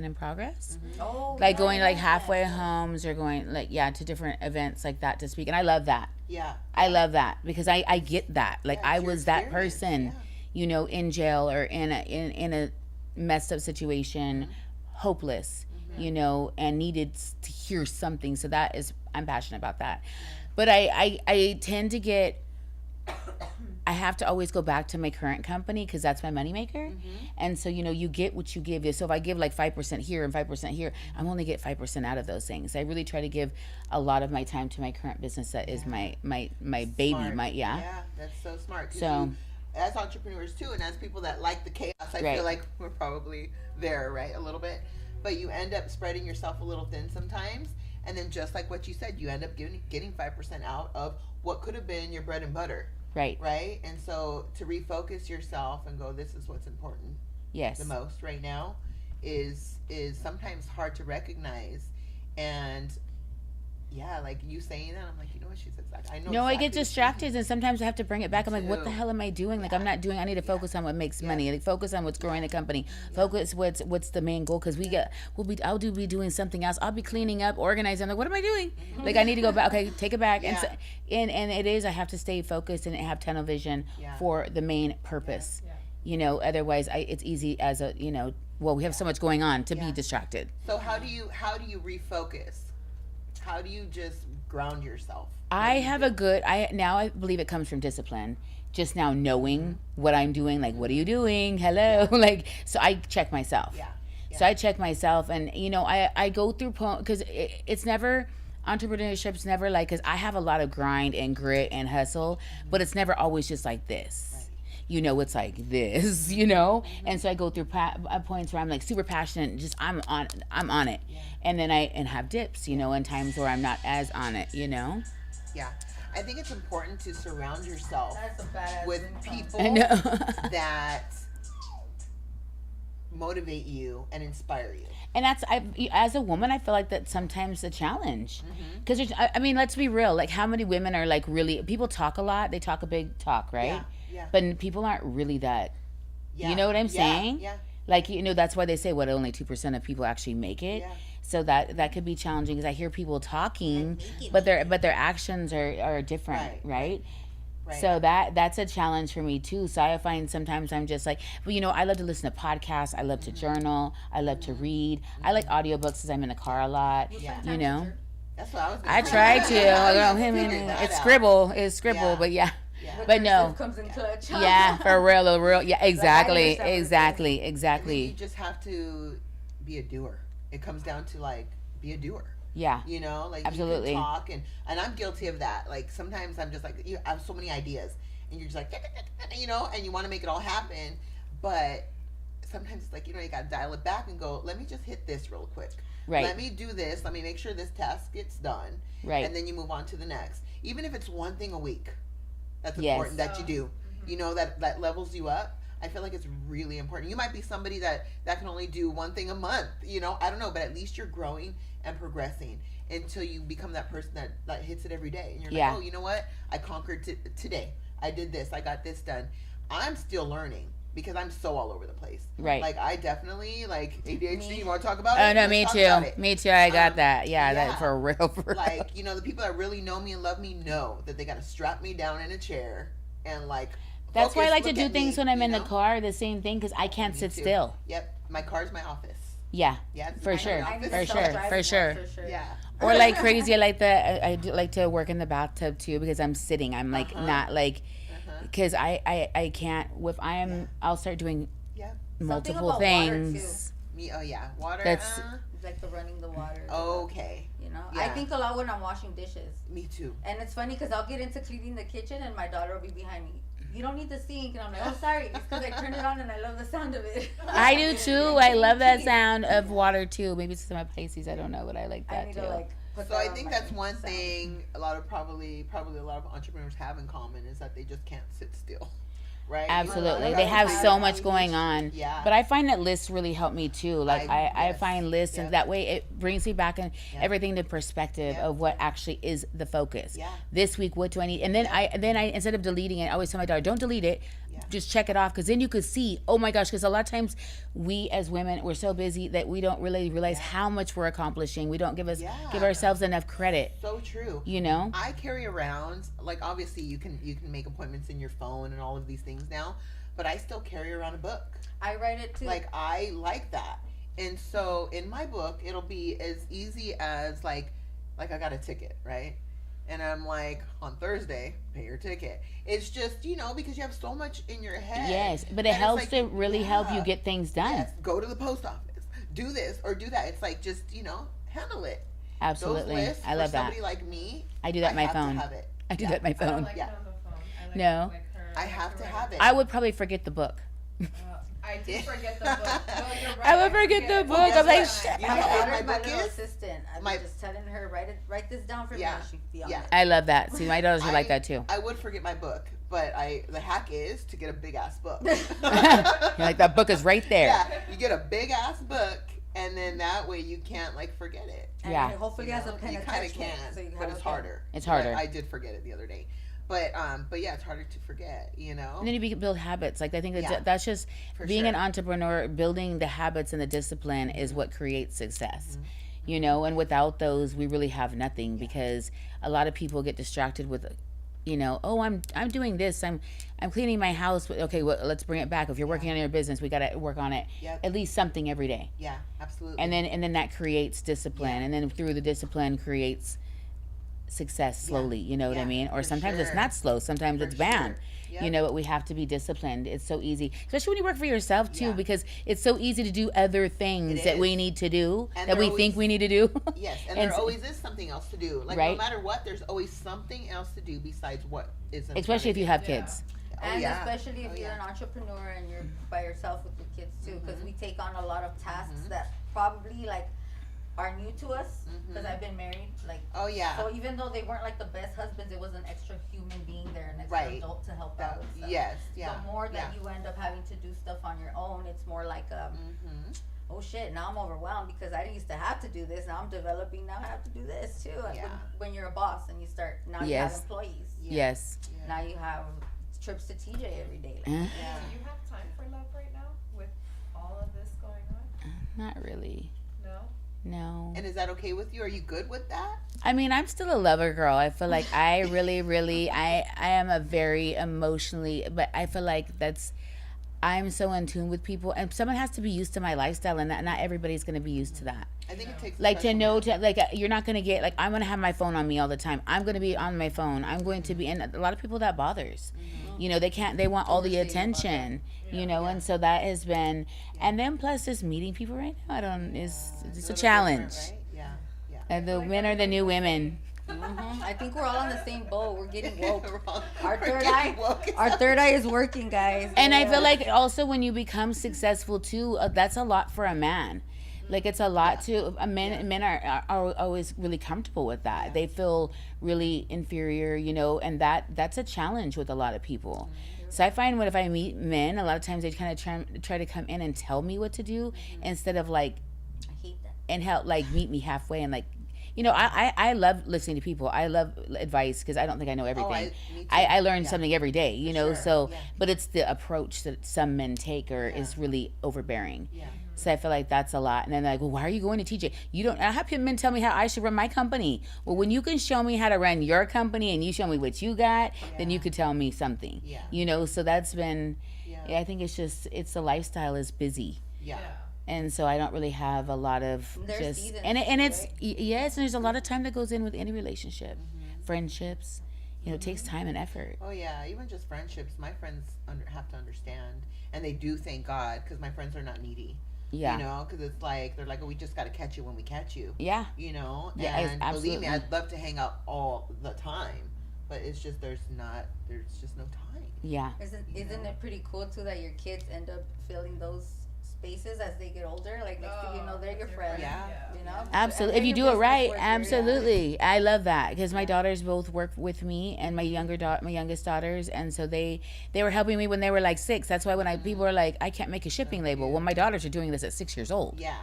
Speaker 2: in progress.
Speaker 1: Mm-hmm.
Speaker 4: Oh,
Speaker 2: Like going like
Speaker 4: yeah.
Speaker 2: halfway homes or going like to different events like that to speak, and I love that.
Speaker 1: Yeah.
Speaker 2: I love that because I get that. Like
Speaker 1: Yeah,
Speaker 2: I
Speaker 1: it's your
Speaker 2: was that
Speaker 1: experience,
Speaker 2: person,
Speaker 1: yeah.
Speaker 2: you know, in jail or in a messed up situation, hopeless, you know, and needed to hear something. So I'm passionate about that. But I tend to get. I have to always go back to my current company because that's my moneymaker. And so, you know, you get what you give. So if I give like 5% here and 5% here, I'm only get 5% out of those things. I really try to give a lot of my time to my current business that is my baby.
Speaker 1: Smart. Yeah, that's so smart. 'Cause
Speaker 2: So
Speaker 1: as entrepreneurs too, and as people that like the chaos, I
Speaker 2: Right.
Speaker 1: feel like we're probably there, right? A little bit. But you end up spreading yourself a little thin sometimes. And then just like what you said, you end up getting 5% out of what could have been your bread and butter.
Speaker 2: right.
Speaker 1: Right? And so to refocus yourself and go, this is what's important
Speaker 2: Yes.
Speaker 1: the most right now is sometimes hard to recognize. And yeah, like you saying that, I'm like, you know what, she's exactly. I know.
Speaker 2: No, I get
Speaker 1: exactly what you
Speaker 2: distracted, and sometimes I have to bring it back. I'm like, what the
Speaker 1: too.
Speaker 2: hell am I doing? Like, I'm not doing. I need to focus on what makes money. Like, focus on what's growing the company. Focus what's the main goal? Because I'll be doing something else. I'll be cleaning up, organizing. I'm like, what am I doing? Like, I need to go back. Okay, take it back.
Speaker 1: Yeah.
Speaker 2: And it is. I have to stay focused and have tunnel vision
Speaker 1: Yeah.
Speaker 2: for the main purpose.
Speaker 3: Yeah.
Speaker 2: You know, otherwise, it's easy as a Well, we have so much going on to be
Speaker 1: Yeah.
Speaker 2: distracted.
Speaker 1: So how do you refocus? How do you just ground yourself?
Speaker 2: I believe it comes from discipline. Just now knowing what I'm doing, like, what are you doing? Hello. Like, so I check myself.
Speaker 1: Yeah.
Speaker 2: So I check myself, and, you know, I go through, because it's never, entrepreneurship's never like, because I have a lot of grind and grit and hustle, but it's never always just like this. You know, it's like this, you know? And so I go through points where I'm like super passionate, just I'm on it. And then I have dips, you know, and times where I'm not as on it, you know?
Speaker 1: Yeah. I think it's important to surround yourself
Speaker 4: That's a badass
Speaker 1: with
Speaker 4: ringtone.
Speaker 1: people
Speaker 2: I know.
Speaker 1: that motivate you and inspire you.
Speaker 2: And as a woman, I feel like that's sometimes a challenge. Because, I mean, let's be real. Like, how many women are like really, people talk a lot, they talk a big talk, right?
Speaker 1: Yeah. Yeah.
Speaker 2: But people aren't really that,
Speaker 1: Yeah.
Speaker 2: you know what I'm saying?
Speaker 1: Yeah.
Speaker 2: Like, you know, that's why they say only 2% of people actually make it.
Speaker 1: Yeah.
Speaker 2: So that could be challenging because I hear people talking, but their actions are different, right?
Speaker 1: Right.
Speaker 2: So that's a challenge for me too. So I find sometimes I'm just like, well, you know, I love to listen to podcasts. I love to journal. I love to read. I like audiobooks as I'm in the car a lot. You know,
Speaker 1: That's what I was gonna
Speaker 2: I
Speaker 1: say.
Speaker 2: try to. I
Speaker 1: You
Speaker 2: go,
Speaker 1: figured that
Speaker 2: it's
Speaker 1: out.
Speaker 2: scribble. It's scribble,
Speaker 1: Yeah.
Speaker 2: but yeah.
Speaker 1: Yeah.
Speaker 2: But no.
Speaker 4: Comes in clutch.
Speaker 2: Yeah, for real. Yeah, exactly.
Speaker 4: understand what you're
Speaker 1: I mean,
Speaker 2: Exactly.
Speaker 1: you just have to be a doer. It comes down to like be a doer.
Speaker 2: Yeah.
Speaker 1: You know, like
Speaker 2: Absolutely.
Speaker 1: you can talk and I'm guilty of that. Like sometimes I'm just like I have so many ideas and you're just like you know, and you want to make it all happen, but sometimes it's like, you know, you got to dial it back and go, let me just hit this real quick.
Speaker 2: Right.
Speaker 1: Let me do this. Let me make sure this task gets done.
Speaker 2: Right.
Speaker 1: And then you move on to the next. Even if it's one thing a week, that's
Speaker 2: Yes.
Speaker 1: important that you do. You know, that levels you up. I feel like it's really important. You might be somebody that can only do one thing a month. You know, I don't know, but at least you're growing and progressing until you become that person that hits it every day. And you're
Speaker 2: Yeah.
Speaker 1: like, oh, you know what? I conquered today. I did this. I got this done. I'm still learning because I'm so all over the place.
Speaker 2: Right.
Speaker 1: Like I definitely like ADHD. You want to talk about it?
Speaker 2: Oh no,
Speaker 1: Let's
Speaker 2: me
Speaker 1: talk about
Speaker 2: too.
Speaker 1: it.
Speaker 2: Me too. I got that. Yeah,
Speaker 1: yeah.
Speaker 2: that for real. For real.
Speaker 1: Like, you know, the people that really know me and love me know that they got to strap me down in a chair and like.
Speaker 2: That's why I
Speaker 1: focus,
Speaker 2: like to
Speaker 1: look
Speaker 2: do
Speaker 1: at
Speaker 2: things
Speaker 1: me,
Speaker 2: when I'm
Speaker 1: you
Speaker 2: in the
Speaker 1: know?
Speaker 2: car. The same thing because I can't sit
Speaker 1: too.
Speaker 2: still.
Speaker 1: Yep, my car's my office.
Speaker 2: Yeah.
Speaker 1: Yeah,
Speaker 2: For sure.
Speaker 4: I need
Speaker 2: For
Speaker 4: a
Speaker 2: sure.
Speaker 4: self-driving
Speaker 2: For
Speaker 4: one,
Speaker 2: sure.
Speaker 1: Yeah.
Speaker 2: Or like crazy, I like that. I do like to work in the bathtub too because I'm sitting. I'm like not like because I can't. If I am, I'll start doing
Speaker 1: Yeah.
Speaker 2: multiple
Speaker 4: about water,
Speaker 2: things.
Speaker 1: Me. Oh yeah. Water.
Speaker 2: That's-
Speaker 4: It's like the running the water.
Speaker 1: Okay.
Speaker 4: You know,
Speaker 1: Yeah.
Speaker 4: I think a lot when I'm washing dishes.
Speaker 1: Me too.
Speaker 4: And it's funny because I'll get into cleaning the kitchen and my daughter will be behind me. you don't need the sink. And I'm like, oh, sorry. It's because I turned it on and I love the sound of it.
Speaker 2: I do too. I love that sound of water too. Maybe it's my Pisces. I don't know, but I like
Speaker 4: I
Speaker 2: that
Speaker 4: need
Speaker 2: too.
Speaker 4: to like put
Speaker 1: So
Speaker 4: that
Speaker 1: I
Speaker 4: on
Speaker 1: think
Speaker 4: my
Speaker 1: that's one
Speaker 4: sound.
Speaker 1: thing a lot of probably a lot of entrepreneurs have in common is that they just can't sit still. Right?
Speaker 2: Absolutely.
Speaker 1: You know,
Speaker 2: They have
Speaker 1: like,
Speaker 2: so much going on.
Speaker 1: Yeah.
Speaker 2: But I find that lists really help me too. Like I
Speaker 1: Yes.
Speaker 2: find lists and
Speaker 1: Yep.
Speaker 2: that way it brings me back in
Speaker 1: Yep.
Speaker 2: everything to perspective
Speaker 1: Yep.
Speaker 2: of what actually is the focus.
Speaker 1: Yeah.
Speaker 2: This week, what do I need? And then I instead of deleting it, I always tell my daughter, don't delete it.
Speaker 1: Yeah.
Speaker 2: Just check it off, because then you could see, oh my gosh, because a lot of times we as women, we're so busy that we don't really realize how much we're accomplishing. We don't give ourselves enough credit.
Speaker 1: So true.
Speaker 2: You know?
Speaker 1: I carry around, like, obviously you can make appointments in your phone and all of these things now, but I still carry around a book.
Speaker 4: I write it too.
Speaker 1: Like, I like that. And so in my book, it'll be as easy as like I got a ticket, right? And I'm like, on Thursday, pay your ticket. It's just, because you have so much in your head.
Speaker 2: Yes, but it
Speaker 1: that it's
Speaker 2: helps
Speaker 1: like,
Speaker 2: to really help you get things done.
Speaker 1: Yes, go to the post office, do this or do that. It's like, just, handle it.
Speaker 2: Absolutely.
Speaker 1: Those lists,
Speaker 2: I love
Speaker 1: for
Speaker 2: that.
Speaker 1: somebody like me,
Speaker 2: I do that on my
Speaker 1: have
Speaker 2: phone.
Speaker 1: To have it.
Speaker 2: I do
Speaker 1: Yeah.
Speaker 2: that on my
Speaker 3: I don't
Speaker 2: phone.
Speaker 3: like
Speaker 1: Yeah.
Speaker 3: it on the phone. I like
Speaker 2: No.
Speaker 3: Like her,
Speaker 1: I have to have it.
Speaker 2: I would probably forget the book.
Speaker 3: I did forget the book. No, you're right.
Speaker 2: I would forget the book. I'm like, shit.
Speaker 1: You
Speaker 4: my
Speaker 1: know what
Speaker 4: daughter's
Speaker 1: my
Speaker 4: my
Speaker 1: book
Speaker 4: little
Speaker 1: is?
Speaker 4: assistant. I'm
Speaker 1: My-
Speaker 4: just telling her, write this down for
Speaker 1: Yeah.
Speaker 4: me. And she'd be on
Speaker 1: Yeah.
Speaker 4: it.
Speaker 2: I love that. See, my daughters are like
Speaker 1: I-
Speaker 2: that too.
Speaker 1: I would forget my book, but the hack is to get a big ass book.
Speaker 2: You're like, that book is right there.
Speaker 1: Yeah, you get a big ass book, and then that way you can't forget it.
Speaker 4: And
Speaker 2: Yeah.
Speaker 4: it hopefully has a pen
Speaker 1: You kind of
Speaker 4: attachment.
Speaker 1: can,
Speaker 4: So you
Speaker 1: but
Speaker 4: have
Speaker 1: it's
Speaker 4: a pen.
Speaker 1: harder.
Speaker 2: It's harder.
Speaker 1: I did forget it the other day, but yeah, it's harder to forget.
Speaker 2: And then you build habits. Like, I think
Speaker 1: Yeah.
Speaker 2: that's just
Speaker 1: For
Speaker 2: being an
Speaker 1: sure.
Speaker 2: entrepreneur, building the habits and the discipline is what creates success.
Speaker 1: Mm-hmm.
Speaker 2: And without those, we really have nothing, because a lot of people get distracted with, oh, I'm doing this. I'm cleaning my house. Okay, well, let's bring it back. If you're working on your business, we got to work on it.
Speaker 1: Yep.
Speaker 2: At least something every day.
Speaker 1: Yeah, absolutely.
Speaker 2: And then that creates discipline,
Speaker 1: Yeah.
Speaker 2: and then through the discipline creates success slowly. You know what I
Speaker 1: Yeah,
Speaker 2: mean? Or
Speaker 1: for
Speaker 2: sometimes it's
Speaker 1: sure.
Speaker 2: not slow. Sometimes
Speaker 1: For
Speaker 2: it's bam.
Speaker 1: sure. Yep.
Speaker 2: But we have to be disciplined. It's so easy, especially when you work for yourself too,
Speaker 1: Yeah.
Speaker 2: because it's so easy to do other things
Speaker 1: It
Speaker 2: that
Speaker 1: is.
Speaker 2: we need to do,
Speaker 1: And
Speaker 2: that we
Speaker 1: they're
Speaker 2: think
Speaker 1: always-
Speaker 2: we need to do.
Speaker 1: Yes, and
Speaker 2: And
Speaker 1: there
Speaker 2: s-
Speaker 1: always is something else to do. Like,
Speaker 2: Right.
Speaker 1: no matter what, there's always something else to do besides what is in
Speaker 2: Especially if you have
Speaker 3: Yeah.
Speaker 2: kids.
Speaker 4: And
Speaker 1: yeah.
Speaker 4: especially if
Speaker 1: Oh,
Speaker 4: you're
Speaker 1: yeah.
Speaker 4: an entrepreneur and you're by yourself with your kids too, because
Speaker 1: Mhm.
Speaker 4: we take on a lot of tasks
Speaker 1: Mhm.
Speaker 4: that probably are new to us. Because
Speaker 1: Mhm.
Speaker 4: I've been married,
Speaker 1: Oh yeah.
Speaker 4: so even though they weren't the best husbands, it was an extra human being there, an extra
Speaker 1: Right.
Speaker 4: adult to help out with stuff.
Speaker 1: Yes. Yeah.
Speaker 4: The more that
Speaker 1: yeah.
Speaker 4: you end up having to do stuff on your own, it's more
Speaker 1: Mm-hmm.
Speaker 4: oh shit, now I'm overwhelmed because I didn't used to have to do this. Now I'm developing. Now I have to do this too. And
Speaker 1: Yeah.
Speaker 4: when you're a boss and you start, now you
Speaker 2: Yes.
Speaker 4: have employees.
Speaker 1: Yeah.
Speaker 2: Yes.
Speaker 1: Yeah.
Speaker 4: Now you have trips to TJ every day.
Speaker 2: Eh,
Speaker 1: Yeah.
Speaker 3: Do you have time for love right now with all of this going on?
Speaker 2: not really.
Speaker 3: No.
Speaker 2: No.
Speaker 1: And is that okay with you? Are you good with that?
Speaker 2: I mean, I'm still a lover girl. I feel like I really, I am a very emotionally, but I feel like I'm so in tune with people, and someone has to be used to my lifestyle, and not everybody's going to be used to that.
Speaker 1: I think it takes a
Speaker 2: Like, to
Speaker 1: special
Speaker 2: know,
Speaker 1: man.
Speaker 2: you're not going to get, I'm going to have my phone on me all the time. I'm going to be on my phone. I'm going to be, and a lot of people that bothers. They want all the
Speaker 1: Overstating about
Speaker 2: attention,
Speaker 3: Yeah.
Speaker 2: and so that has been, and then plus just meeting people right now, it's
Speaker 1: It's
Speaker 2: a
Speaker 1: little
Speaker 2: challenge.
Speaker 1: different, right? Yeah. Yeah.
Speaker 2: And the men are the new women.
Speaker 4: I think we're all on the same boat. We're getting woke. Our
Speaker 1: We're
Speaker 4: third
Speaker 1: getting
Speaker 4: eye,
Speaker 1: woke.
Speaker 4: our third eye is working, guys.
Speaker 2: And I feel like also when you become successful too, that's a lot for a man. Like, it's a lot to a men.
Speaker 1: Yeah.
Speaker 2: Men are always really comfortable with that.
Speaker 1: Yeah.
Speaker 2: They feel really inferior, and that's a challenge with a lot of people. So I find if I meet men, a lot of times they kind of try to come in and tell me what to do instead of
Speaker 4: I hate that.
Speaker 2: and help meet me halfway and I love listening to people. I love advice because I don't think I know everything.
Speaker 1: Me too.
Speaker 2: I learn
Speaker 1: Yeah.
Speaker 2: something every day,
Speaker 1: For sure.
Speaker 2: so
Speaker 1: Yeah.
Speaker 2: but it's the approach that some men take is really overbearing.
Speaker 1: Yeah.
Speaker 2: So I feel like that's a lot. And then they're like, well, why are you going to TJ? I have men tell me how I should run my company. Well, when you can show me how to run your company and you show me what you got, then you
Speaker 1: Yeah.
Speaker 2: could tell me something.
Speaker 1: Yeah.
Speaker 2: So that's been,
Speaker 1: Yeah.
Speaker 2: I think it's the lifestyle is busy.
Speaker 1: Yeah.
Speaker 2: And so I don't really have a lot of
Speaker 4: There's
Speaker 2: just,
Speaker 4: seasons,
Speaker 2: and it's,
Speaker 4: right?
Speaker 2: yes, and there's a lot of time that goes in with any relationship, friendships, it takes time and effort.
Speaker 1: Oh yeah, even just friendships. My friends have to understand, and they do. Thank God, because my friends are not needy.
Speaker 2: Yeah.
Speaker 1: Because it's they're like, oh, we just got to catch you when we catch you.
Speaker 2: Yeah.
Speaker 1: Yeah,
Speaker 2: Yeah,
Speaker 1: and believe
Speaker 2: absolutely.
Speaker 1: me, I'd love to hang out all the time, but it's just there's just no time.
Speaker 2: Yeah.
Speaker 4: Isn't it pretty cool too that your kids end up filling those spaces as they get older? Like next thing you know, they're your friends.
Speaker 1: Yeah.
Speaker 4: You know.
Speaker 2: Absolutely. If you do it right, absolutely. I love that because my daughters both work with me and my youngest daughters, and so they were helping me when they were like 6. That's why when people are like, I can't make a shipping label. Well, my daughters are doing this at 6 years old.
Speaker 1: Yeah.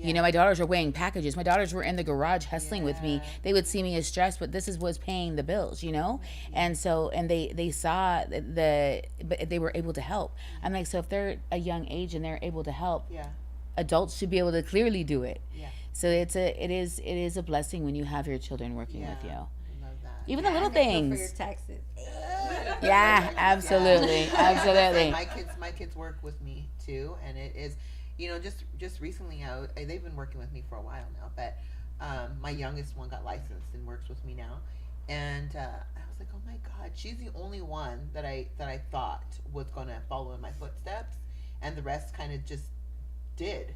Speaker 2: You know, my daughters are weighing packages. My daughters were in the garage hustling with me. They would see me as stressed, but this was paying the bills, you know? And so, and they saw but they were able to help. I'm like, so if they're a young age and they're able to help, adults should be able to clearly do it.
Speaker 1: Yeah.
Speaker 2: So it is a blessing when you have your children working with you.
Speaker 1: I love that.
Speaker 2: Even the little
Speaker 4: For your
Speaker 2: things.
Speaker 4: taxes.
Speaker 2: Yeah, absolutely. Absolutely.
Speaker 1: My kids work with me too, and it is, you know, just recently they've been working with me for a while now, but my youngest one got licensed and works with me now, and I was like, oh my God, she's the only one that I thought was gonna follow in my footsteps, and the rest kind of just did.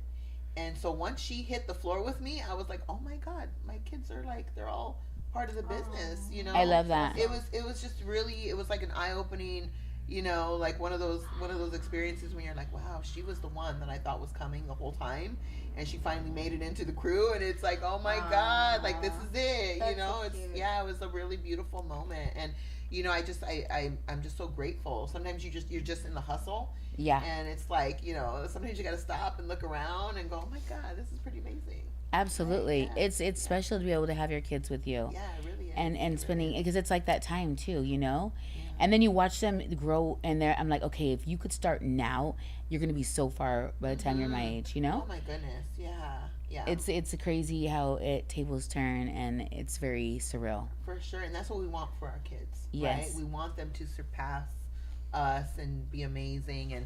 Speaker 1: And so once she hit the floor with me, I was like, oh my God, my kids are like, they're all part of the business, you know.
Speaker 2: I love that.
Speaker 1: It was just really, it was like an eye-opening, you know, like one of those experiences when you're like, wow, she was the one that I thought was coming the whole time, and she finally made it into the crew, and it's like, oh my God, like this is it, you know.
Speaker 4: So
Speaker 1: it's
Speaker 4: cute.
Speaker 1: it was a really beautiful moment, and you know, I'm just so grateful. Sometimes you're just in the hustle, and it's like, you know, sometimes you got to stop and look around and go, oh my God, this is pretty amazing.
Speaker 2: Absolutely.
Speaker 1: Yeah.
Speaker 2: It's special to be able to have your kids with you.
Speaker 1: Yeah, it really is.
Speaker 2: And spending, because it's like that time too, you know. And then you watch them grow, and I'm like, okay, if you could start now, you're gonna be so far by the time you're my age, you know.
Speaker 1: Oh my goodness, yeah.
Speaker 2: It's crazy how tables turn, and it's very surreal.
Speaker 1: For sure, and that's what we want for our kids.
Speaker 2: Yes.
Speaker 1: Right? We want them to surpass us and be amazing, and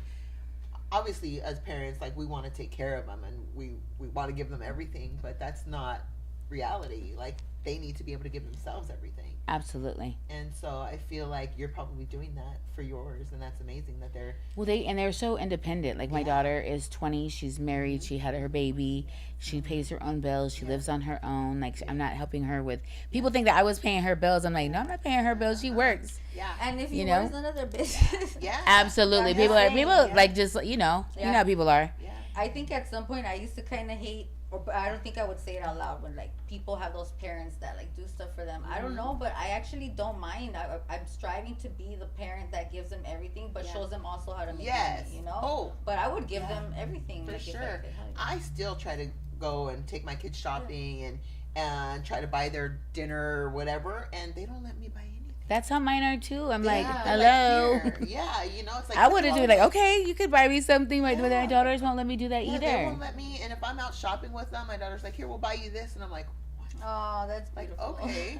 Speaker 1: obviously as parents, like, we want to take care of them, and we want to give them everything, but that's not reality. Like, they need to be able to give themselves everything.
Speaker 2: Absolutely.
Speaker 1: And so I feel like you're probably doing that for yours, and that's amazing that they're
Speaker 2: They're so independent. Like, my daughter is 20, she's married, she had her baby, she pays her own bills, she lives on her own. Like, I'm not helping her with, people think that I was paying her bills. I'm like, no, I'm not paying her bills, she works.
Speaker 4: And if
Speaker 2: You
Speaker 4: you
Speaker 2: know?
Speaker 4: know, it's none of their business.
Speaker 2: Absolutely. People like, just, you know how people are.
Speaker 4: I think at some point I used to kind of hate, but I don't think I would say it out loud when like people have those parents that like do stuff for them. I don't know, but I actually don't mind. I'm striving to be the parent that gives them everything, but shows them also how to make money. You know.
Speaker 1: Oh,
Speaker 4: but I would give them everything
Speaker 1: for
Speaker 4: like, if
Speaker 1: sure.
Speaker 4: could help.
Speaker 1: I still try to go and take my kids shopping and try to buy their dinner or whatever, and they don't let me buy anything.
Speaker 2: That's how mine are too. I'm like,
Speaker 1: Yeah,
Speaker 2: hello.
Speaker 1: like, here. You know, it's like
Speaker 2: I would have do like, okay, you could buy me something. My daughters won't let me do that
Speaker 1: They
Speaker 2: either.
Speaker 1: won't let me. And if I'm out shopping with them, my daughter's like, here, we'll buy you this, and I'm like, what?
Speaker 4: Oh, that's
Speaker 1: Like,
Speaker 4: beautiful.
Speaker 1: okay,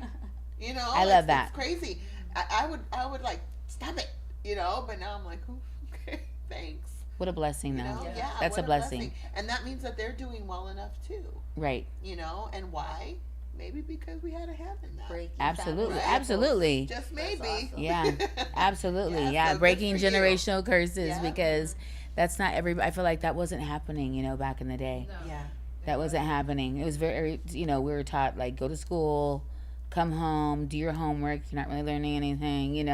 Speaker 1: you know,
Speaker 2: I love that.
Speaker 1: It's crazy. I would like stop it, you know, but now I'm like, oh, okay, thanks.
Speaker 2: What a blessing,
Speaker 1: You
Speaker 2: though.
Speaker 1: know,
Speaker 2: That's
Speaker 1: what
Speaker 2: a blessing.
Speaker 1: and that means that they're doing well enough too.
Speaker 2: Right.
Speaker 1: You know, and why? Maybe because we had a hand in that.
Speaker 4: Breaking
Speaker 2: Absolutely.
Speaker 4: family
Speaker 2: Absolutely.
Speaker 1: Just maybe.
Speaker 4: awesome.
Speaker 2: Yeah. Absolutely.
Speaker 1: Yeah,
Speaker 2: Yeah.
Speaker 1: so good
Speaker 2: Breaking
Speaker 1: for you.
Speaker 2: generational curses
Speaker 1: Yeah.
Speaker 2: because that's not everybody. I feel like that wasn't happening, back in the day.
Speaker 3: No.
Speaker 1: Yeah.
Speaker 2: That wasn't happening. It was very, we were taught like go to school, come home, do your homework. You're not really learning anything, and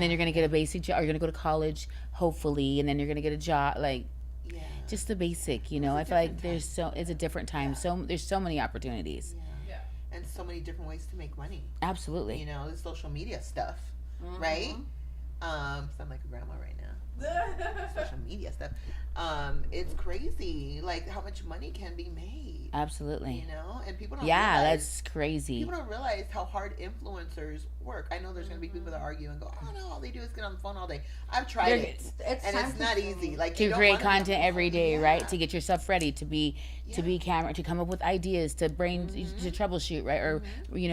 Speaker 2: then you're going to get a basic job. You're going to go to college, hopefully, and then you're going to get a job. Like,
Speaker 1: Yeah.
Speaker 2: just the basic, I feel like it's a different time. So there's so many opportunities.
Speaker 3: Yeah.
Speaker 1: And so many different ways to make money.
Speaker 2: Absolutely.
Speaker 1: You know, the social media stuff, right? Sound like a grandma right now. Social media stuff. It's crazy, like how much money can be made.
Speaker 2: Absolutely.
Speaker 1: You know, and people don't.
Speaker 2: Yeah,
Speaker 1: realize,
Speaker 2: that's crazy.
Speaker 1: People don't realize how hard influencers work. I know there's gonna be people that argue and go, "Oh no, all they do is get on the phone all day." I've tried it, and it's not easy. Like
Speaker 2: to
Speaker 1: you don't
Speaker 2: create
Speaker 1: wanna be on
Speaker 2: content
Speaker 1: the
Speaker 2: every
Speaker 1: phone.
Speaker 2: day,
Speaker 1: Yeah.
Speaker 2: right? To get yourself ready, to be camera, to come up with ideas, to to troubleshoot, right? Or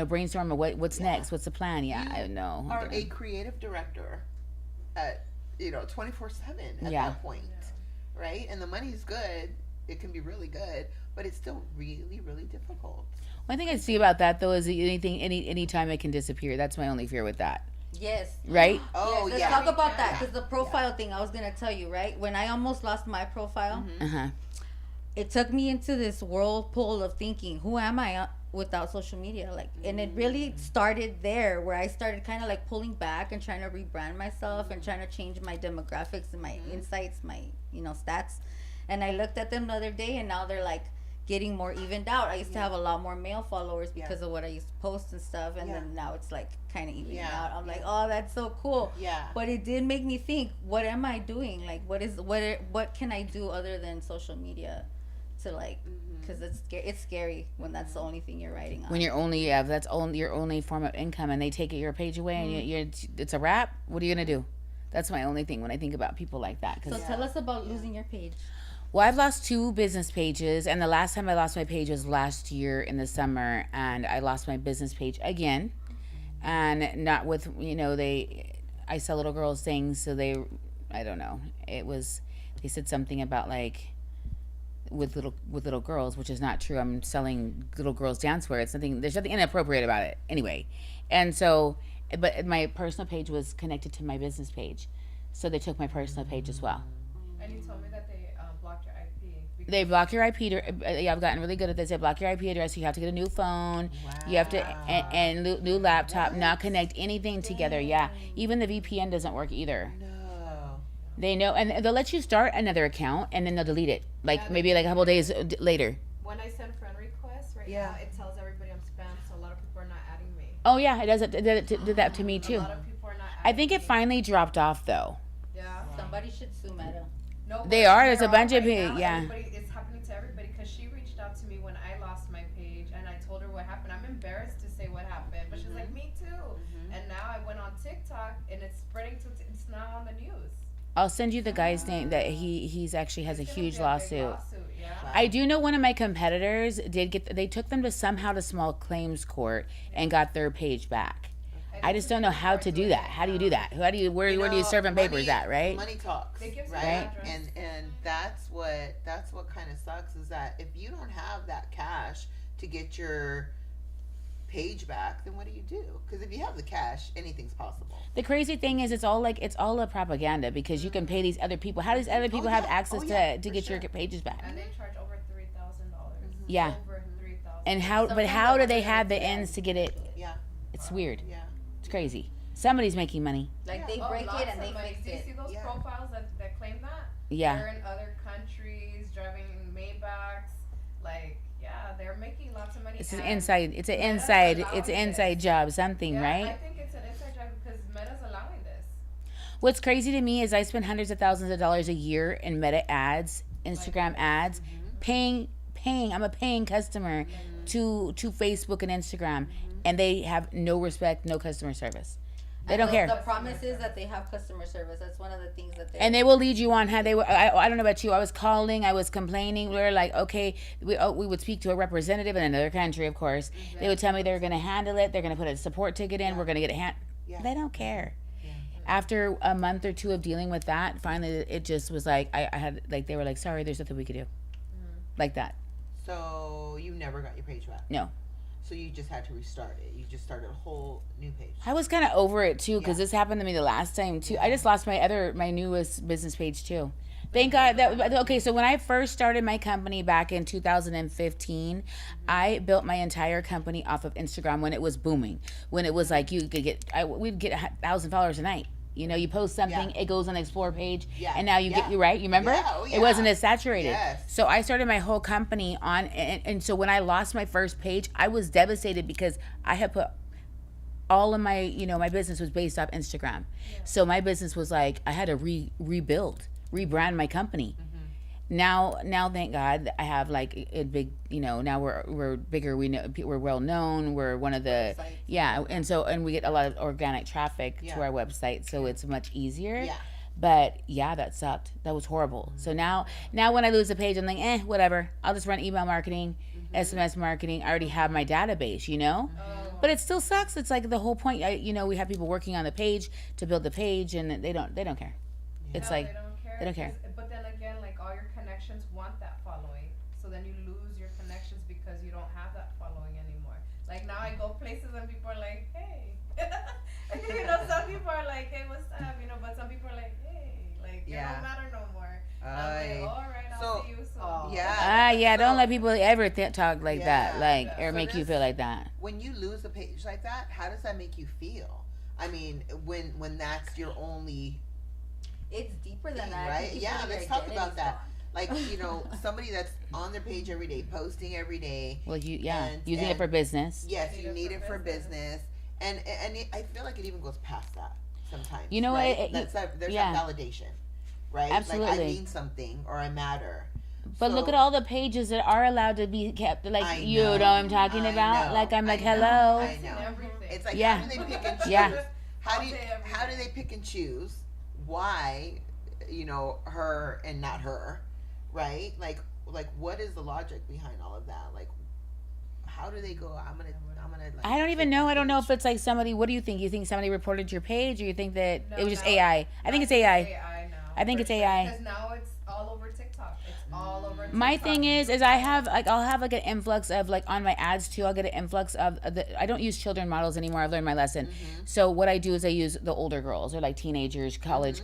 Speaker 2: brainstorm what's next, what's the plan? Yeah, I know.
Speaker 1: Are a creative director at 24/7 at
Speaker 2: Yeah.
Speaker 1: that point, right? And the money's good. It can be really good, but it's still really, really difficult.
Speaker 2: One thing I see about that though is any time it can disappear. That's my only fear with that.
Speaker 4: Yes.
Speaker 2: Right?
Speaker 1: Oh,
Speaker 4: Let's
Speaker 1: yeah.
Speaker 4: talk about that
Speaker 1: Yeah.
Speaker 4: because the profile thing I was gonna tell you, right? When I almost lost my profile,
Speaker 2: Uh huh.
Speaker 4: it took me into this whirlpool of thinking, who am I without social media, like, and it really started there where I started kind of like pulling back and trying to rebrand myself and trying to change my demographics and my insights, my stats. And I looked at them the other day, and now they're like getting more evened out. I used to have a lot more male followers because of what I used to post and stuff, and then now it's like kind of evening out. I'm like, oh, that's so cool.
Speaker 1: Yeah.
Speaker 4: But it did make me think, what am I doing? Like, what can I do other than social media to like, because it's scary when that's the only thing you're writing on.
Speaker 2: When you're only that's only your only form of income, and they take your page away, and it's a wrap. What are you gonna do? That's my only thing when I think about people like that.
Speaker 4: So tell us about losing your page.
Speaker 2: Well, I've lost 2 business pages, and the last time I lost my page was last year in the summer, and I lost my business page again, and not with I sell little girls things, so I don't know. They said something about like with little girls, which is not true. I'm selling little girls dancewear. There's nothing inappropriate about it anyway, and so, but my personal page was connected to my business page, so they took my personal page as well.
Speaker 3: And you told me that they blocked your IP.
Speaker 2: They block your IP. I've gotten really good at this. They block your IP address. You have to get a new phone.
Speaker 1: Wow.
Speaker 2: You have to and new laptop. Not connect anything together. Yeah, even the VPN doesn't work either.
Speaker 1: No.
Speaker 2: They know, and they'll let you start another account, and then they'll delete it. Like maybe like a couple days later.
Speaker 3: When I send friend requests now, it tells everybody I'm spam, so a lot of people are not adding me.
Speaker 2: Oh yeah, it does. It did that to me too.
Speaker 3: A lot of people are not
Speaker 2: I
Speaker 3: adding
Speaker 2: think it
Speaker 3: me.
Speaker 2: finally dropped off though.
Speaker 3: Yeah.
Speaker 4: Somebody should sue Meta.
Speaker 3: No,
Speaker 2: They
Speaker 3: but
Speaker 2: are. There's a
Speaker 3: they're
Speaker 2: bunch
Speaker 3: all
Speaker 2: of people. Yeah.
Speaker 3: It's happening to everybody because she reached out to me when I lost my page, and I told her what happened. I'm embarrassed to say what happened, but she's like, me too. And now I went on TikTok, and it's spreading to. It's now on the news.
Speaker 2: I'll send you the guy's name that he's actually has a
Speaker 3: It's gonna
Speaker 2: huge
Speaker 3: be a big
Speaker 2: lawsuit.
Speaker 3: Yeah.
Speaker 2: I do know one of my competitors they took them to somehow to small claims court and got their page back. I just don't know how to do that. How do you do that? Where do you serve in papers at, right?
Speaker 1: Money talks,
Speaker 3: They give you
Speaker 1: right?
Speaker 3: an address.
Speaker 1: And that's what kind of sucks is that if you don't have that cash to get your page back, then what do? Because if you have the cash, anything's possible.
Speaker 2: The crazy thing is, it's all a propaganda because you can pay these other people. How do these other people have access to get your pages back?
Speaker 3: And they charge over $3,000.
Speaker 2: Yeah.
Speaker 3: Over $3,000.
Speaker 2: And how do they have the ends to get it?
Speaker 1: Yeah.
Speaker 2: It's weird.
Speaker 1: Yeah.
Speaker 2: It's crazy. Somebody's making money.
Speaker 4: Like they
Speaker 3: Oh,
Speaker 4: break
Speaker 3: lots
Speaker 4: it and
Speaker 3: of
Speaker 4: they
Speaker 3: money.
Speaker 4: fix
Speaker 3: Do you
Speaker 4: it.
Speaker 3: see those
Speaker 1: Yeah.
Speaker 3: profiles that claim that?
Speaker 2: Yeah.
Speaker 3: They're in other countries, driving Maybachs. Like, yeah, they're making lots of money.
Speaker 2: It's an
Speaker 3: and
Speaker 2: inside. It's an
Speaker 3: Meta's
Speaker 2: inside.
Speaker 3: allowing
Speaker 2: It's an
Speaker 3: this.
Speaker 2: inside job. Something,
Speaker 3: Yeah,
Speaker 2: right?
Speaker 3: I think it's an inside job because Meta's allowing this.
Speaker 2: What's crazy to me is I spend hundreds of thousands of dollars a year in Meta ads, Instagram ads, paying. I'm a paying customer to Facebook and Instagram, and they have no respect, no customer service. They don't care.
Speaker 4: The promise is that they have customer service. That's one of the things that they.
Speaker 2: And they will lead you on how they were. I don't know about you. I was calling. I was complaining. We were like, okay, we would speak to a representative in another country, of course. They would tell me they were going to handle it. They're going to put a support ticket in. We're going to get a They don't care. After a month or two of dealing with that, finally it just was like I had like they were like, sorry, there's nothing we could do, like that.
Speaker 1: So you never got your page back.
Speaker 2: No.
Speaker 1: So you just had to restart it. You just started a whole new page.
Speaker 2: I was kind of over it too because
Speaker 1: Yeah.
Speaker 2: this happened to me the last time too. I just lost my newest business page too. Thank God that okay. So when I first started my company back in 2015, I built my entire company off of Instagram when it was booming. When it was like you could we'd get 1,000 followers a night. You know, you post something,
Speaker 1: Yeah.
Speaker 2: it goes on the explore page,
Speaker 1: Yeah.
Speaker 2: and now you
Speaker 1: Yeah.
Speaker 2: get you right. You remember?
Speaker 1: Yeah. Oh,
Speaker 2: It wasn't
Speaker 1: yeah.
Speaker 2: as saturated.
Speaker 1: Yes.
Speaker 2: So I started my whole company on, and so when I lost my first page, I was devastated because I had put all of my, my business was based off Instagram. So my business was like, I had to rebrand my company. Now, thank God, I have like a big, now we're bigger. We're well known. We're one of the,
Speaker 4: Websites.
Speaker 2: and we get a lot of organic traffic
Speaker 1: Yeah.
Speaker 2: to our website, so it's much easier.
Speaker 1: Yeah.
Speaker 2: But yeah, that sucked. That was horrible. So now when I lose a page, I'm like, whatever. I'll just run email marketing, SMS marketing. I already have my database, But it still sucks. It's like the whole point. We have people working on the page to build the page, and they don't care. It's
Speaker 3: No,
Speaker 2: like
Speaker 3: they don't care.
Speaker 2: they don't care.
Speaker 3: But then again, like all your connections want that following, so then you lose your connections because you don't have that following anymore. Like now I go places and people are like, hey, some people are like, hey, what's up? But some people are like, hey, like it
Speaker 1: Yeah.
Speaker 3: don't matter no more.
Speaker 1: Aye.
Speaker 3: I'm like, all right, I'll
Speaker 1: So,
Speaker 3: see you soon.
Speaker 1: yeah.
Speaker 2: Yeah, don't
Speaker 1: So,
Speaker 2: let people ever talk like that,
Speaker 1: Yeah.
Speaker 2: like,
Speaker 3: Yeah.
Speaker 2: or
Speaker 1: So
Speaker 2: make you
Speaker 1: this-
Speaker 2: feel like that.
Speaker 1: when you lose a page like that, how does that make you feel? I mean, when that's your only
Speaker 4: It's deeper than
Speaker 1: thing,
Speaker 4: that.
Speaker 1: right?
Speaker 4: People
Speaker 1: Yeah,
Speaker 4: think
Speaker 1: let's
Speaker 4: your
Speaker 1: talk about
Speaker 4: identity's
Speaker 1: that.
Speaker 4: gone.
Speaker 1: Like, somebody that's on their page every day, posting every day.
Speaker 2: Well, using
Speaker 1: And-
Speaker 2: it for business.
Speaker 1: Yes, you need it for business, and I feel like it even goes past that sometimes.
Speaker 2: You know what,
Speaker 1: right?
Speaker 2: there's
Speaker 1: There's
Speaker 2: yeah.
Speaker 1: that validation, right? Like
Speaker 2: Absolutely.
Speaker 1: I mean something or I matter.
Speaker 2: But
Speaker 1: So-
Speaker 2: look at all the pages that are allowed to be kept. Like,
Speaker 1: I
Speaker 2: you know
Speaker 1: know.
Speaker 2: what I'm talking
Speaker 1: I
Speaker 2: about?
Speaker 1: know.
Speaker 2: Like, I'm like,
Speaker 1: I know.
Speaker 2: hello.
Speaker 1: I
Speaker 3: I've seen
Speaker 1: know.
Speaker 3: everything.
Speaker 1: It's like
Speaker 2: Yeah.
Speaker 1: how do they pick and choose?
Speaker 2: Yeah.
Speaker 1: How
Speaker 3: All
Speaker 1: do
Speaker 3: day, every
Speaker 1: how do
Speaker 3: day.
Speaker 1: they pick and choose why her and not her, right? Like what is the logic behind all of that? Like how do they go? I'm gonna. Like,
Speaker 2: I don't even
Speaker 1: take
Speaker 2: know.
Speaker 1: that
Speaker 2: I don't know
Speaker 1: page.
Speaker 2: if it's like somebody. What do you think? You think somebody reported your page, or you think that
Speaker 3: No,
Speaker 2: it was just
Speaker 3: now-
Speaker 2: AI? I think it's AI.
Speaker 3: AI now.
Speaker 2: I think
Speaker 3: for
Speaker 2: it's
Speaker 3: sure.
Speaker 2: AI.
Speaker 3: Because now it's all over TikTok. It's all over TikTok.
Speaker 2: My thing is I have like I'll have like an influx of like on my ads too. I'll get an influx of I don't use children models anymore. I've learned my lesson. So what I do is I use the older girls or like teenagers, college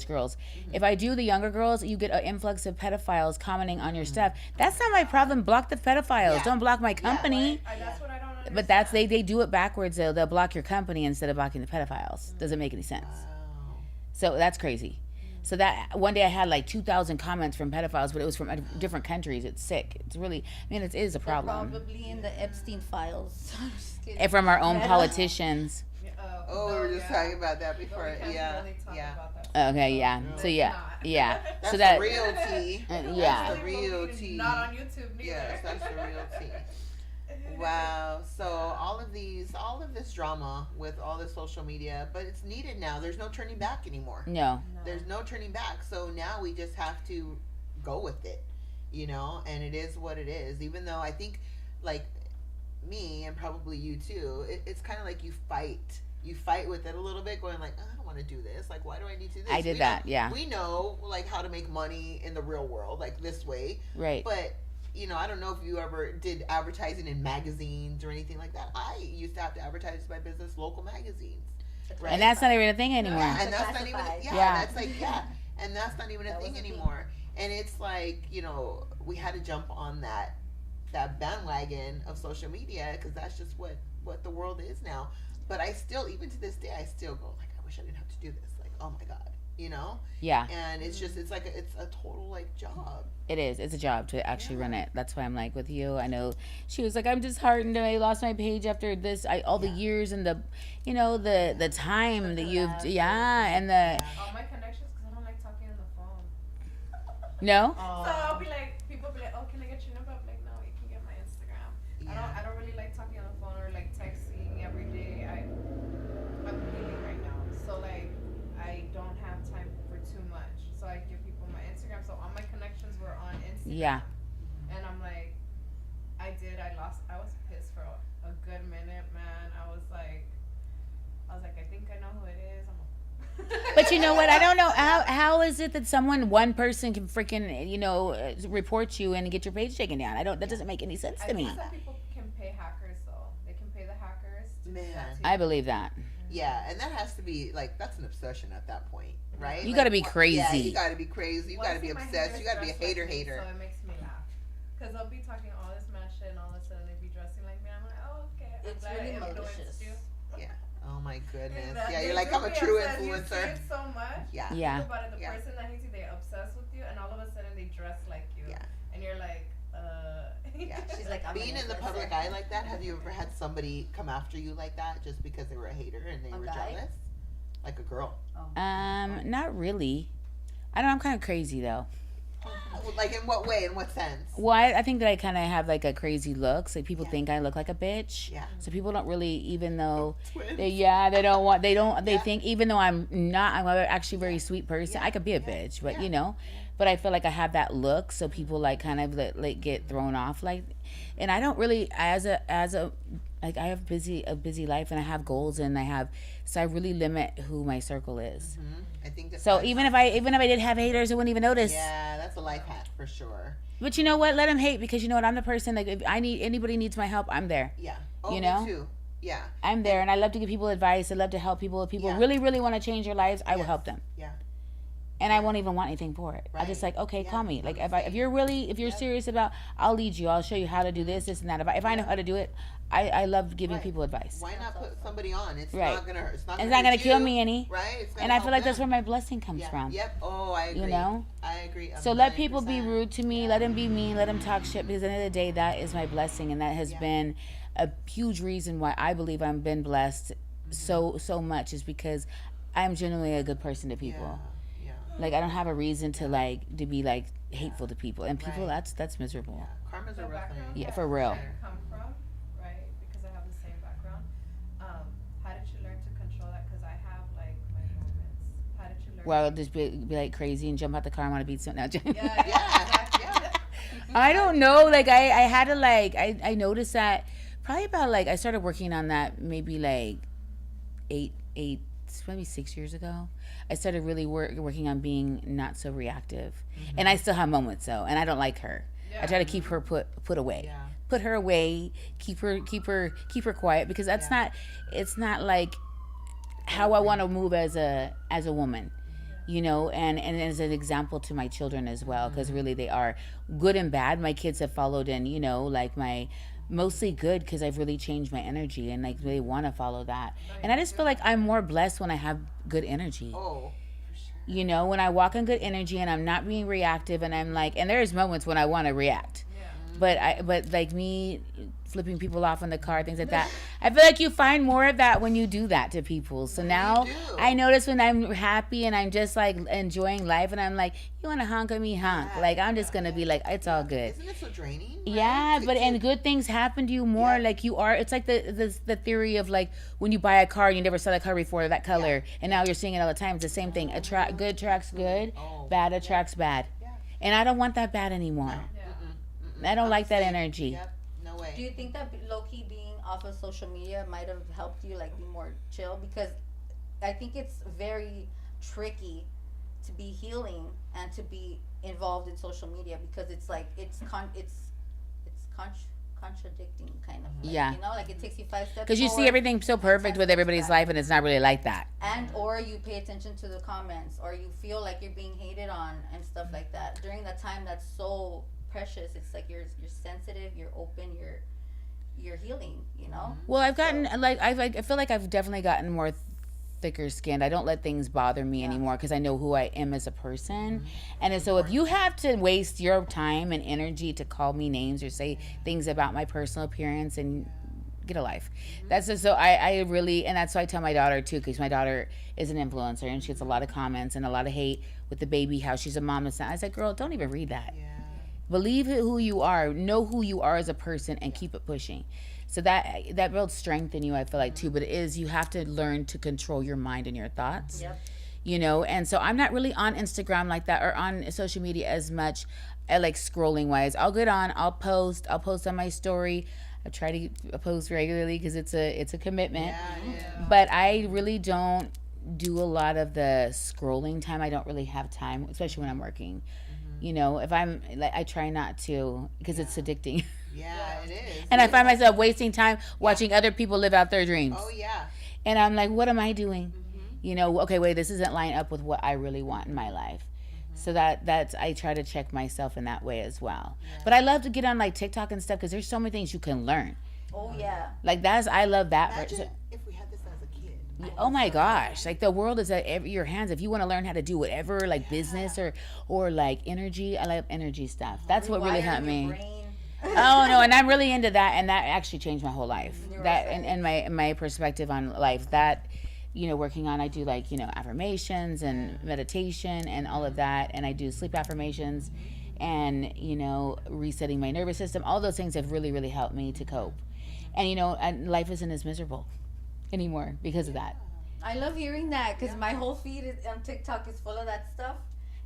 Speaker 2: girls. If I do the younger girls, you get an influx of pedophiles commenting on your stuff. That's not my problem. Block the pedophiles.
Speaker 1: Yeah.
Speaker 2: Don't block my company.
Speaker 3: That's what I don't understand.
Speaker 2: But that's they do it backwards though. They'll block your company instead of blocking the pedophiles. Doesn't make any sense.
Speaker 1: Wow.
Speaker 2: So that's crazy. So that one day I had like 2,000 comments from pedophiles, but it was from different countries. It's sick. It's really, I mean, it is a
Speaker 4: They're
Speaker 2: problem.
Speaker 4: probably in the Epstein files. I'm just kidding.
Speaker 2: And from our own
Speaker 4: Yeah.
Speaker 2: politicians.
Speaker 1: Oh, we were just talking about that
Speaker 3: No,
Speaker 1: before.
Speaker 3: we can't
Speaker 1: yeah,
Speaker 3: really talk
Speaker 1: yeah.
Speaker 3: about that.
Speaker 2: Okay, yeah.
Speaker 1: No.
Speaker 2: So yeah,
Speaker 3: Not.
Speaker 2: yeah.
Speaker 1: That's
Speaker 2: So that
Speaker 1: the real tea.
Speaker 2: yeah.
Speaker 1: That's the real tea.
Speaker 3: Not on YouTube neither.
Speaker 1: Yes, that's the real tea. Wow. So all of this drama with all this social media, but it's needed now. There's no turning back anymore.
Speaker 2: No.
Speaker 1: There's no turning back. So now we just have to go with it, and it is what it is. Even though I think, like me and probably you too, it's kind of like you fight with it a little bit, going like, I don't want to do this. Like, why do I need to do this?
Speaker 2: I did that, yeah.
Speaker 1: We know like how to make money in the real world, like this way.
Speaker 2: Right.
Speaker 1: But I don't know if you ever did advertising in magazines or anything like that. I used to have to advertise my business local magazines. Right?
Speaker 2: And that's not even a thing anymore.
Speaker 1: Yeah, and that's not even
Speaker 4: Classified.
Speaker 2: Yeah.
Speaker 1: that's like and that's not even a
Speaker 4: That
Speaker 1: thing
Speaker 4: was a thing.
Speaker 1: anymore. And it's like, we had to jump on that bandwagon of social media because that's just what the world is now. But I still, even to this day, I still go like, I wish I didn't have to do this. Like, oh my God,
Speaker 2: Yeah.
Speaker 1: And it's just, it's a total like job.
Speaker 2: It is. It's a job to actually run it. That's why I'm like with you. I know she was like, I'm disheartened. I lost my page after this. All the years and the, the time that you've, and the
Speaker 3: All my connections, because I don't like talking on the phone.
Speaker 2: no.
Speaker 3: So I'll be like, people be like, oh, can I get your number? I'm like, no, you can get my Instagram.
Speaker 1: Yeah.
Speaker 3: I don't really like talking on the phone or like texting every day. I'm healing right now, so like I don't have time for too much. So I give people my Instagram. So all my connections were on Instagram.
Speaker 2: Yeah.
Speaker 3: And I'm like, I was pissed for a good minute, man. I was like, I think I know who it is.
Speaker 2: But you know what? I don't know how is it that one person can freaking report you and get your page taken down? That doesn't make any sense
Speaker 3: I
Speaker 2: to me.
Speaker 3: think some people can pay hackers though. They can pay the hackers to do
Speaker 1: Man.
Speaker 3: that too.
Speaker 2: I believe that.
Speaker 1: Yeah, and that has to be like, that's an obsession at that point, right?
Speaker 2: You
Speaker 1: Like,
Speaker 2: gotta be
Speaker 1: Yeah,
Speaker 2: crazy.
Speaker 1: you gotta be crazy. You
Speaker 3: Well, I
Speaker 1: gotta be
Speaker 3: see my
Speaker 1: obsessed.
Speaker 3: haters
Speaker 1: You gotta be a
Speaker 3: dress like
Speaker 1: hater
Speaker 3: me,
Speaker 1: hater.
Speaker 3: So it makes me laugh. Because they'll be talking all this mad shit and all of a sudden they be dressing like me. I'm like, oh, okay. I'm
Speaker 4: It's
Speaker 3: glad
Speaker 4: really
Speaker 3: I influenced
Speaker 4: malicious.
Speaker 3: you.
Speaker 1: Oh my goodness.
Speaker 3: That
Speaker 1: Yeah,
Speaker 3: they
Speaker 1: you're like,
Speaker 3: do
Speaker 1: I'm a
Speaker 3: be
Speaker 1: true
Speaker 3: obsessed. You see
Speaker 1: influencer.
Speaker 3: it so much.
Speaker 1: Yeah.
Speaker 2: Yeah.
Speaker 3: Think about it, the
Speaker 1: Yeah.
Speaker 3: person that hates you, they're obsessed with you, and all of a sudden they dress like you.
Speaker 1: Yeah.
Speaker 3: And you're like,
Speaker 1: Yeah.
Speaker 4: She's like, I'm
Speaker 1: Being
Speaker 4: an
Speaker 1: in the
Speaker 4: influencer.
Speaker 1: public eye like that, have you ever had somebody come after you like that just because they were a hater and they
Speaker 4: A
Speaker 1: were
Speaker 4: guy?
Speaker 1: jealous? Like a girl.
Speaker 2: Not really. I don't know. I'm kind of crazy though.
Speaker 1: Like in what way? In what sense?
Speaker 2: Well, I think that I kind of have like a crazy look. So people
Speaker 1: Yeah.
Speaker 2: think I look like a bitch.
Speaker 1: Yeah.
Speaker 2: So people don't really, even though
Speaker 1: Twins.
Speaker 2: they don't want, they
Speaker 1: Yeah.
Speaker 2: think, even though I'm actually a very sweet person, I could be a bitch, but but I feel like I have that look. So people like kind of like get thrown off and I don't really, as a, like I have a busy life and I have goals and so I really limit who my circle is.
Speaker 1: I think that
Speaker 2: So
Speaker 1: that's-
Speaker 2: even if I did have haters, I wouldn't even notice.
Speaker 1: Yeah, that's a life hack for sure.
Speaker 2: But you know what? Let them hate because you know what? I'm the person like if anybody needs my help, I'm there.
Speaker 1: Yeah. Oh,
Speaker 2: You
Speaker 1: me
Speaker 2: know?
Speaker 1: too. Yeah.
Speaker 2: I'm there, and I love to give people advice. I love to help people. If people
Speaker 1: Yeah.
Speaker 2: really, really want to change their lives, I will
Speaker 1: Yes.
Speaker 2: help them.
Speaker 1: Yeah.
Speaker 2: and I won't even want anything for it. I just like, okay, call me. Like if you're serious about, I'll lead you. I'll show you how to do this and that. If I know how to do it, I love giving people advice.
Speaker 1: Why not put somebody on? It's
Speaker 2: Right.
Speaker 1: not gonna hurt. It's not
Speaker 2: It's not gonna kill me any.
Speaker 1: Right. It's gonna
Speaker 2: And I feel
Speaker 1: help
Speaker 2: like that's
Speaker 1: them.
Speaker 2: where my blessing comes from.
Speaker 1: Yep. Oh, I agree.
Speaker 2: You know?
Speaker 1: I agree.
Speaker 2: So let people be rude to me. Let them be mean. Let them talk shit. Because at the end of the day, that is my blessing, and that has been a huge reason why I believe I've been blessed so much, is because I'm genuinely a good person to people.
Speaker 1: Yeah.
Speaker 2: Like I don't have a reason to be like hateful to people, and people that's miserable.
Speaker 1: Karma's a real thing.
Speaker 2: Yeah, for real.
Speaker 3: Where I come from, right? Because I have the same background. How did you learn to control that? Because I have like my moments. How did you learn?
Speaker 2: Where I'll just be like crazy and jump out the car and want to beat something out.
Speaker 3: Yeah.
Speaker 2: I don't know. Like I had to like I noticed that probably about like I started working on that maybe like eight maybe 6 years ago. I started really working on being not so reactive, and I still have moments though, and I don't like her. I try to keep her put away.
Speaker 1: Yeah.
Speaker 2: Put her away. Keep her quiet, because that's not. It's not like how I want to move as a woman, you know, and as an example to my children as well, because really they are good and bad. My kids have followed in, you know, like my mostly good, because I've really changed my energy and like they want to follow that. And I just feel like I'm more blessed when I have good energy.
Speaker 1: Oh, for sure.
Speaker 2: You know, when I walk in good energy and I'm not being reactive, and I'm like, and there's moments when I want to react. But like me flipping people off in the car, things like that. I feel like you find more of that when you do that to people. So now
Speaker 1: do.
Speaker 2: I notice when I'm happy and I'm just like enjoying life, and I'm like, you want to honk at me, honk. Like I'm just gonna be like, it's all good.
Speaker 1: Isn't it so draining? Right?
Speaker 2: Yeah, but and good things happen to you more. Like you are. It's like the theory of like when you buy a car, you never saw that car before, that color, and now you're seeing it all the time. It's the same thing. Good attracts good, bad attracts bad, and I don't want that bad anymore. I don't like that energy.
Speaker 1: Yep. No way.
Speaker 4: Do you think that low-key being off of social media might have helped you like be more chill? Because I think it's very tricky to be healing and to be involved in social media, because it's like it's contradicting kind of like,
Speaker 2: Yeah.
Speaker 4: you know, like it takes you 5 steps
Speaker 2: Because you see
Speaker 4: forward
Speaker 2: everything so perfect with everybody's life, and it's not really like that.
Speaker 4: and or you pay attention to the comments, or you feel like you're being hated on and stuff like that during that time that's so precious. It's like you're sensitive, you're open, you're healing, you know.
Speaker 2: Well, I've gotten like I feel like I've definitely gotten more thicker skinned. I don't let things bother me anymore, because I know who I am as a person. And so if you have to waste your time and energy to call me names or say things about my personal appearance, and get a life. That's just, so I really, and that's why I tell my daughter too, because my daughter is an influencer and she gets a lot of comments and a lot of hate with the baby, how she's a mom and son. I said, girl, don't even read that. Believe who you are, know who you are as a person, and keep it pushing. So that builds strength in you, I feel like too. But you have to learn to control your mind and your thoughts.
Speaker 4: Yep.
Speaker 2: You know, and so I'm not really on Instagram like that, or on social media as much, like scrolling wise. I'll post on my story. I try to post regularly because it's a commitment. But I really don't do a lot of the scrolling time. I don't really have time, especially when I'm working. You know, if I'm like, I try not to, because it's addicting.
Speaker 1: Yeah, it is.
Speaker 2: And I find myself wasting time watching other people live out their dreams.
Speaker 1: Oh yeah.
Speaker 2: And I'm like, what am I doing? You know, okay, wait, this isn't line up with what I really want in my life. So that's I try to check myself in that way as well. But I love to get on like TikTok and stuff, because there's so many things you can learn.
Speaker 4: Oh yeah.
Speaker 2: Like I love that.
Speaker 1: Imagine if we had this as a kid.
Speaker 2: Oh my gosh, like the world is at your hands. If you want to learn how to do whatever, like business or like energy, I love energy stuff. That's what really helped me. Oh no, and I'm really into that, and that actually changed my whole life. That and my perspective on life. That, you know, working on, I do like, you know, affirmations and meditation and all of that, and I do sleep affirmations, and, you know, resetting my nervous system. All those things have really, really helped me to cope. And, you know, and life isn't as miserable anymore because of that.
Speaker 4: I love hearing that, because my whole feed on TikTok is full of that stuff,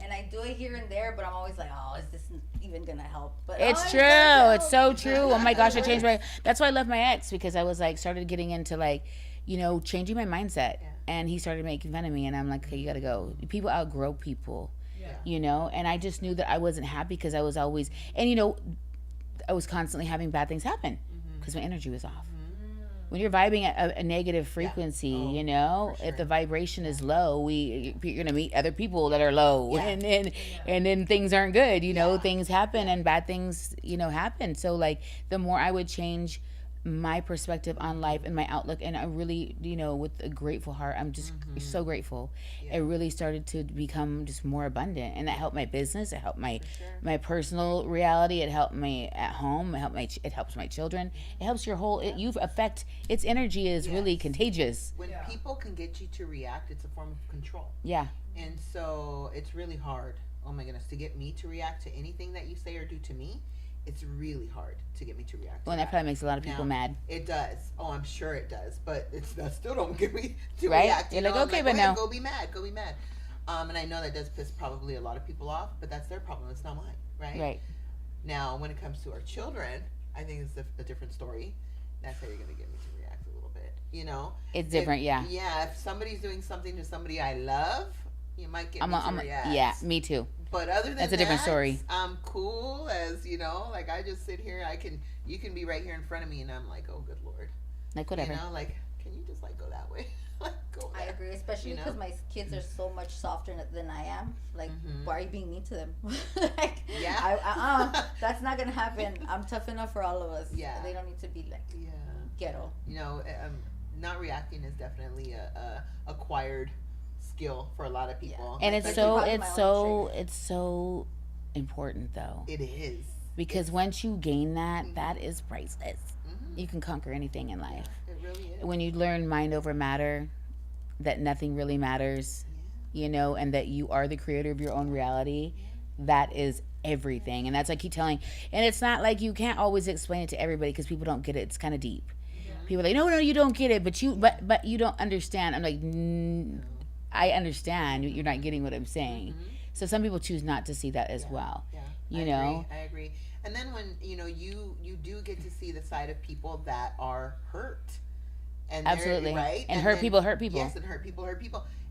Speaker 4: and I do it here and there, but I'm always like, oh, is this even gonna help? But
Speaker 2: It's true. It's so true. Oh my gosh, I changed that's why I love my ex, because I was like, started getting into like, you know, changing my mindset. And he started making fun of me, and I'm like, okay, you gotta go. People outgrow people, you know? And I just knew that I wasn't happy, because I was always, and you know, I was constantly having bad things happen because my energy was off. when you're vibing at a negative frequency,
Speaker 1: Oh,
Speaker 2: you know,
Speaker 1: for
Speaker 2: if the
Speaker 1: sure.
Speaker 2: vibration is low, you're gonna meet other people that are low,
Speaker 1: Yeah.
Speaker 2: and then things aren't good, you know,
Speaker 1: Yeah.
Speaker 2: things happen and bad things, you know, happen. So like the more I would change my perspective on life and my outlook, and I really, you know, with a grateful heart, I'm just so grateful.
Speaker 1: Yeah.
Speaker 2: It really started to become just more abundant, and that helped my business. It helped my
Speaker 1: sure.
Speaker 2: my personal reality. It helped me at home. It helps my children. It helps your whole. You affect. Its energy is really
Speaker 1: Yes.
Speaker 2: contagious.
Speaker 1: When
Speaker 3: Yeah.
Speaker 1: people can get you to react, it's a form of control.
Speaker 2: Yeah,
Speaker 1: And so it's really hard, oh my goodness, to get me to react to anything that you say or do to me. It's really hard to get me to react.
Speaker 2: well,
Speaker 1: to
Speaker 2: and that probably makes a lot of people
Speaker 1: Now,
Speaker 2: mad.
Speaker 1: It does. Oh, I'm sure it does. But that still don't get me to
Speaker 2: Right?
Speaker 1: react.
Speaker 2: You're
Speaker 1: know?
Speaker 2: like,
Speaker 1: I'm
Speaker 2: okay,
Speaker 1: go
Speaker 2: but
Speaker 1: ahead,
Speaker 2: no.
Speaker 1: go be mad. Go be mad. And I know that does piss probably a lot of people off, but that's their problem. It's not mine, right?
Speaker 2: Right.
Speaker 1: Now, when it comes to our children, I think it's a different story. That's how you're going to get me to react a little bit. You know?
Speaker 2: It's different. Yeah.
Speaker 1: Yeah, if somebody's doing something to somebody I love, you might get me to react.
Speaker 2: Yeah. Me too.
Speaker 1: But other than
Speaker 2: That's a different
Speaker 1: that,
Speaker 2: story.
Speaker 1: I'm cool as, you know, like I just sit here, you can be right here in front of me and I'm like, oh, good Lord.
Speaker 2: Like whatever.
Speaker 1: You know, like, can you just like go that way? Like, go
Speaker 4: I
Speaker 1: there.
Speaker 4: agree, especially
Speaker 1: You know?
Speaker 4: because my kids are so much softer than I am. Like,
Speaker 1: Mhm.
Speaker 4: why are you being mean to them? Like,
Speaker 1: Yeah.
Speaker 4: that's not gonna happen. I'm tough enough for all of us.
Speaker 1: Yeah.
Speaker 4: They don't need to be like
Speaker 1: Yeah.
Speaker 4: ghetto.
Speaker 1: You know, not reacting is definitely a acquired skill for a lot of people.
Speaker 2: And
Speaker 1: Like,
Speaker 2: it's
Speaker 4: That's
Speaker 2: so
Speaker 4: probably my only trigger.
Speaker 2: it's so important though,
Speaker 1: it is.
Speaker 2: because once you gain that,
Speaker 1: Mhm.
Speaker 2: that is priceless.
Speaker 1: Mhm.
Speaker 2: You can conquer anything in life.
Speaker 1: It really is.
Speaker 2: When you learn mind over matter, that nothing really matters, you know, and that you are the creator of your own reality, that is everything. And that's like keep telling, and it's not like you can't always explain it to everybody because people don't get it. It's kind of deep. People are like, no, you don't get it, but you don't understand. I'm like, I understand. You're not getting what I'm saying.
Speaker 1: Mhm.
Speaker 2: So some people choose not to see that as well.
Speaker 1: Yeah.
Speaker 2: You
Speaker 1: I
Speaker 2: know?
Speaker 1: agree. I agree. And then when you do get to see the side of people that are hurt, and they're-
Speaker 2: Absolutely.
Speaker 1: right,
Speaker 2: And hurt people hurt people.
Speaker 1: Yes, and hurt people.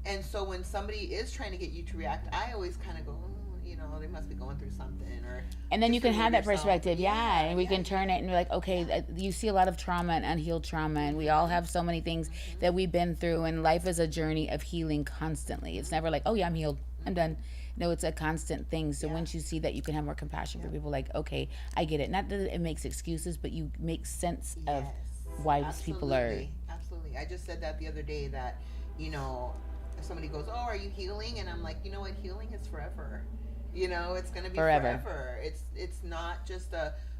Speaker 1: And so when somebody is trying to get you to react, I always kind of go, you know, they must be going through something, or
Speaker 2: And then
Speaker 1: just
Speaker 2: you can
Speaker 1: remove
Speaker 2: have that
Speaker 1: yourself.
Speaker 2: perspective, yeah, and we
Speaker 1: yeah.
Speaker 2: can turn it and be like, okay, you see a lot of trauma and unhealed trauma, and we all have so many things that we've been through, and life is a journey of healing constantly. It's never like, oh yeah, I'm healed, I'm done. No, it's a constant thing. So
Speaker 1: Yeah.
Speaker 2: once you see that, you can have more compassion for people. Like, okay, I get it. Not that it makes excuses, but you make sense of
Speaker 1: Yes.
Speaker 2: why these people are.
Speaker 1: Absolutely. I just said that the other day that, you know, if somebody goes, oh, are you healing? And I'm like, you know what? Healing is forever. You know, it's going to be forever. It's not just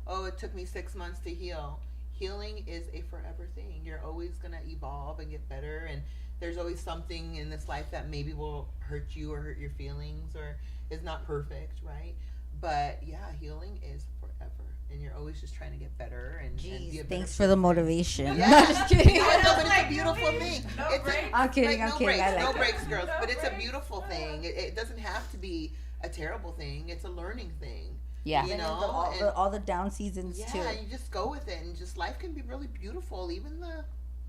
Speaker 1: oh, it took me 6 months to heal. Healing is a forever thing. You're always going to evolve and get better. And there's always something in this life that maybe will hurt you or hurt your feelings or is not perfect, right? But yeah, healing is forever. And you're always just trying to get better and be a
Speaker 4: Jeez,
Speaker 1: better
Speaker 4: thanks for the motivation.
Speaker 1: Yeah.
Speaker 4: No, just kidding.
Speaker 1: You know what, no, but it's a beautiful thing.
Speaker 3: No
Speaker 1: It's
Speaker 3: breaks.
Speaker 1: a,
Speaker 4: I'm kidding.
Speaker 1: like,
Speaker 4: I'm
Speaker 1: no
Speaker 4: kidding.
Speaker 1: breaks,
Speaker 4: I like
Speaker 1: no
Speaker 4: it.
Speaker 1: breaks, girls.
Speaker 3: No
Speaker 1: But it's a
Speaker 3: breaks.
Speaker 1: beautiful thing. It doesn't have to be a terrible thing. It's a learning thing.
Speaker 2: Yeah.
Speaker 1: You
Speaker 4: And then
Speaker 1: know,
Speaker 4: all the down seasons
Speaker 1: yeah,
Speaker 4: too.
Speaker 1: you just go with it, and just life can be really beautiful. Even the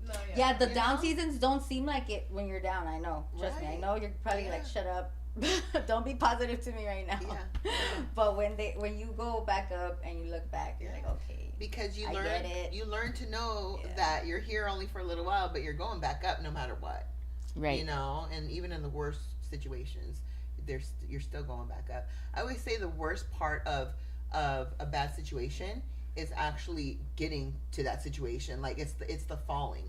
Speaker 3: No,
Speaker 4: Yeah, the
Speaker 1: You
Speaker 4: down
Speaker 1: know?
Speaker 4: seasons don't seem like it when you're down. I know. Trust me. I
Speaker 1: Right.
Speaker 4: know you're probably like,
Speaker 1: Yeah.
Speaker 4: shut up. Don't be positive to me right now.
Speaker 1: Yeah.
Speaker 4: But when you go back up and you look back, you're like, okay.
Speaker 1: because you
Speaker 4: I
Speaker 1: learn
Speaker 4: get it.
Speaker 1: you learn to know
Speaker 4: Yeah.
Speaker 1: that you're here only for a little while, but you're going back up no matter what.
Speaker 2: Right.
Speaker 1: You know, and even in the worst situations, you're still going back up. I always say the worst part of a bad situation is actually getting to that situation. Like it's the falling,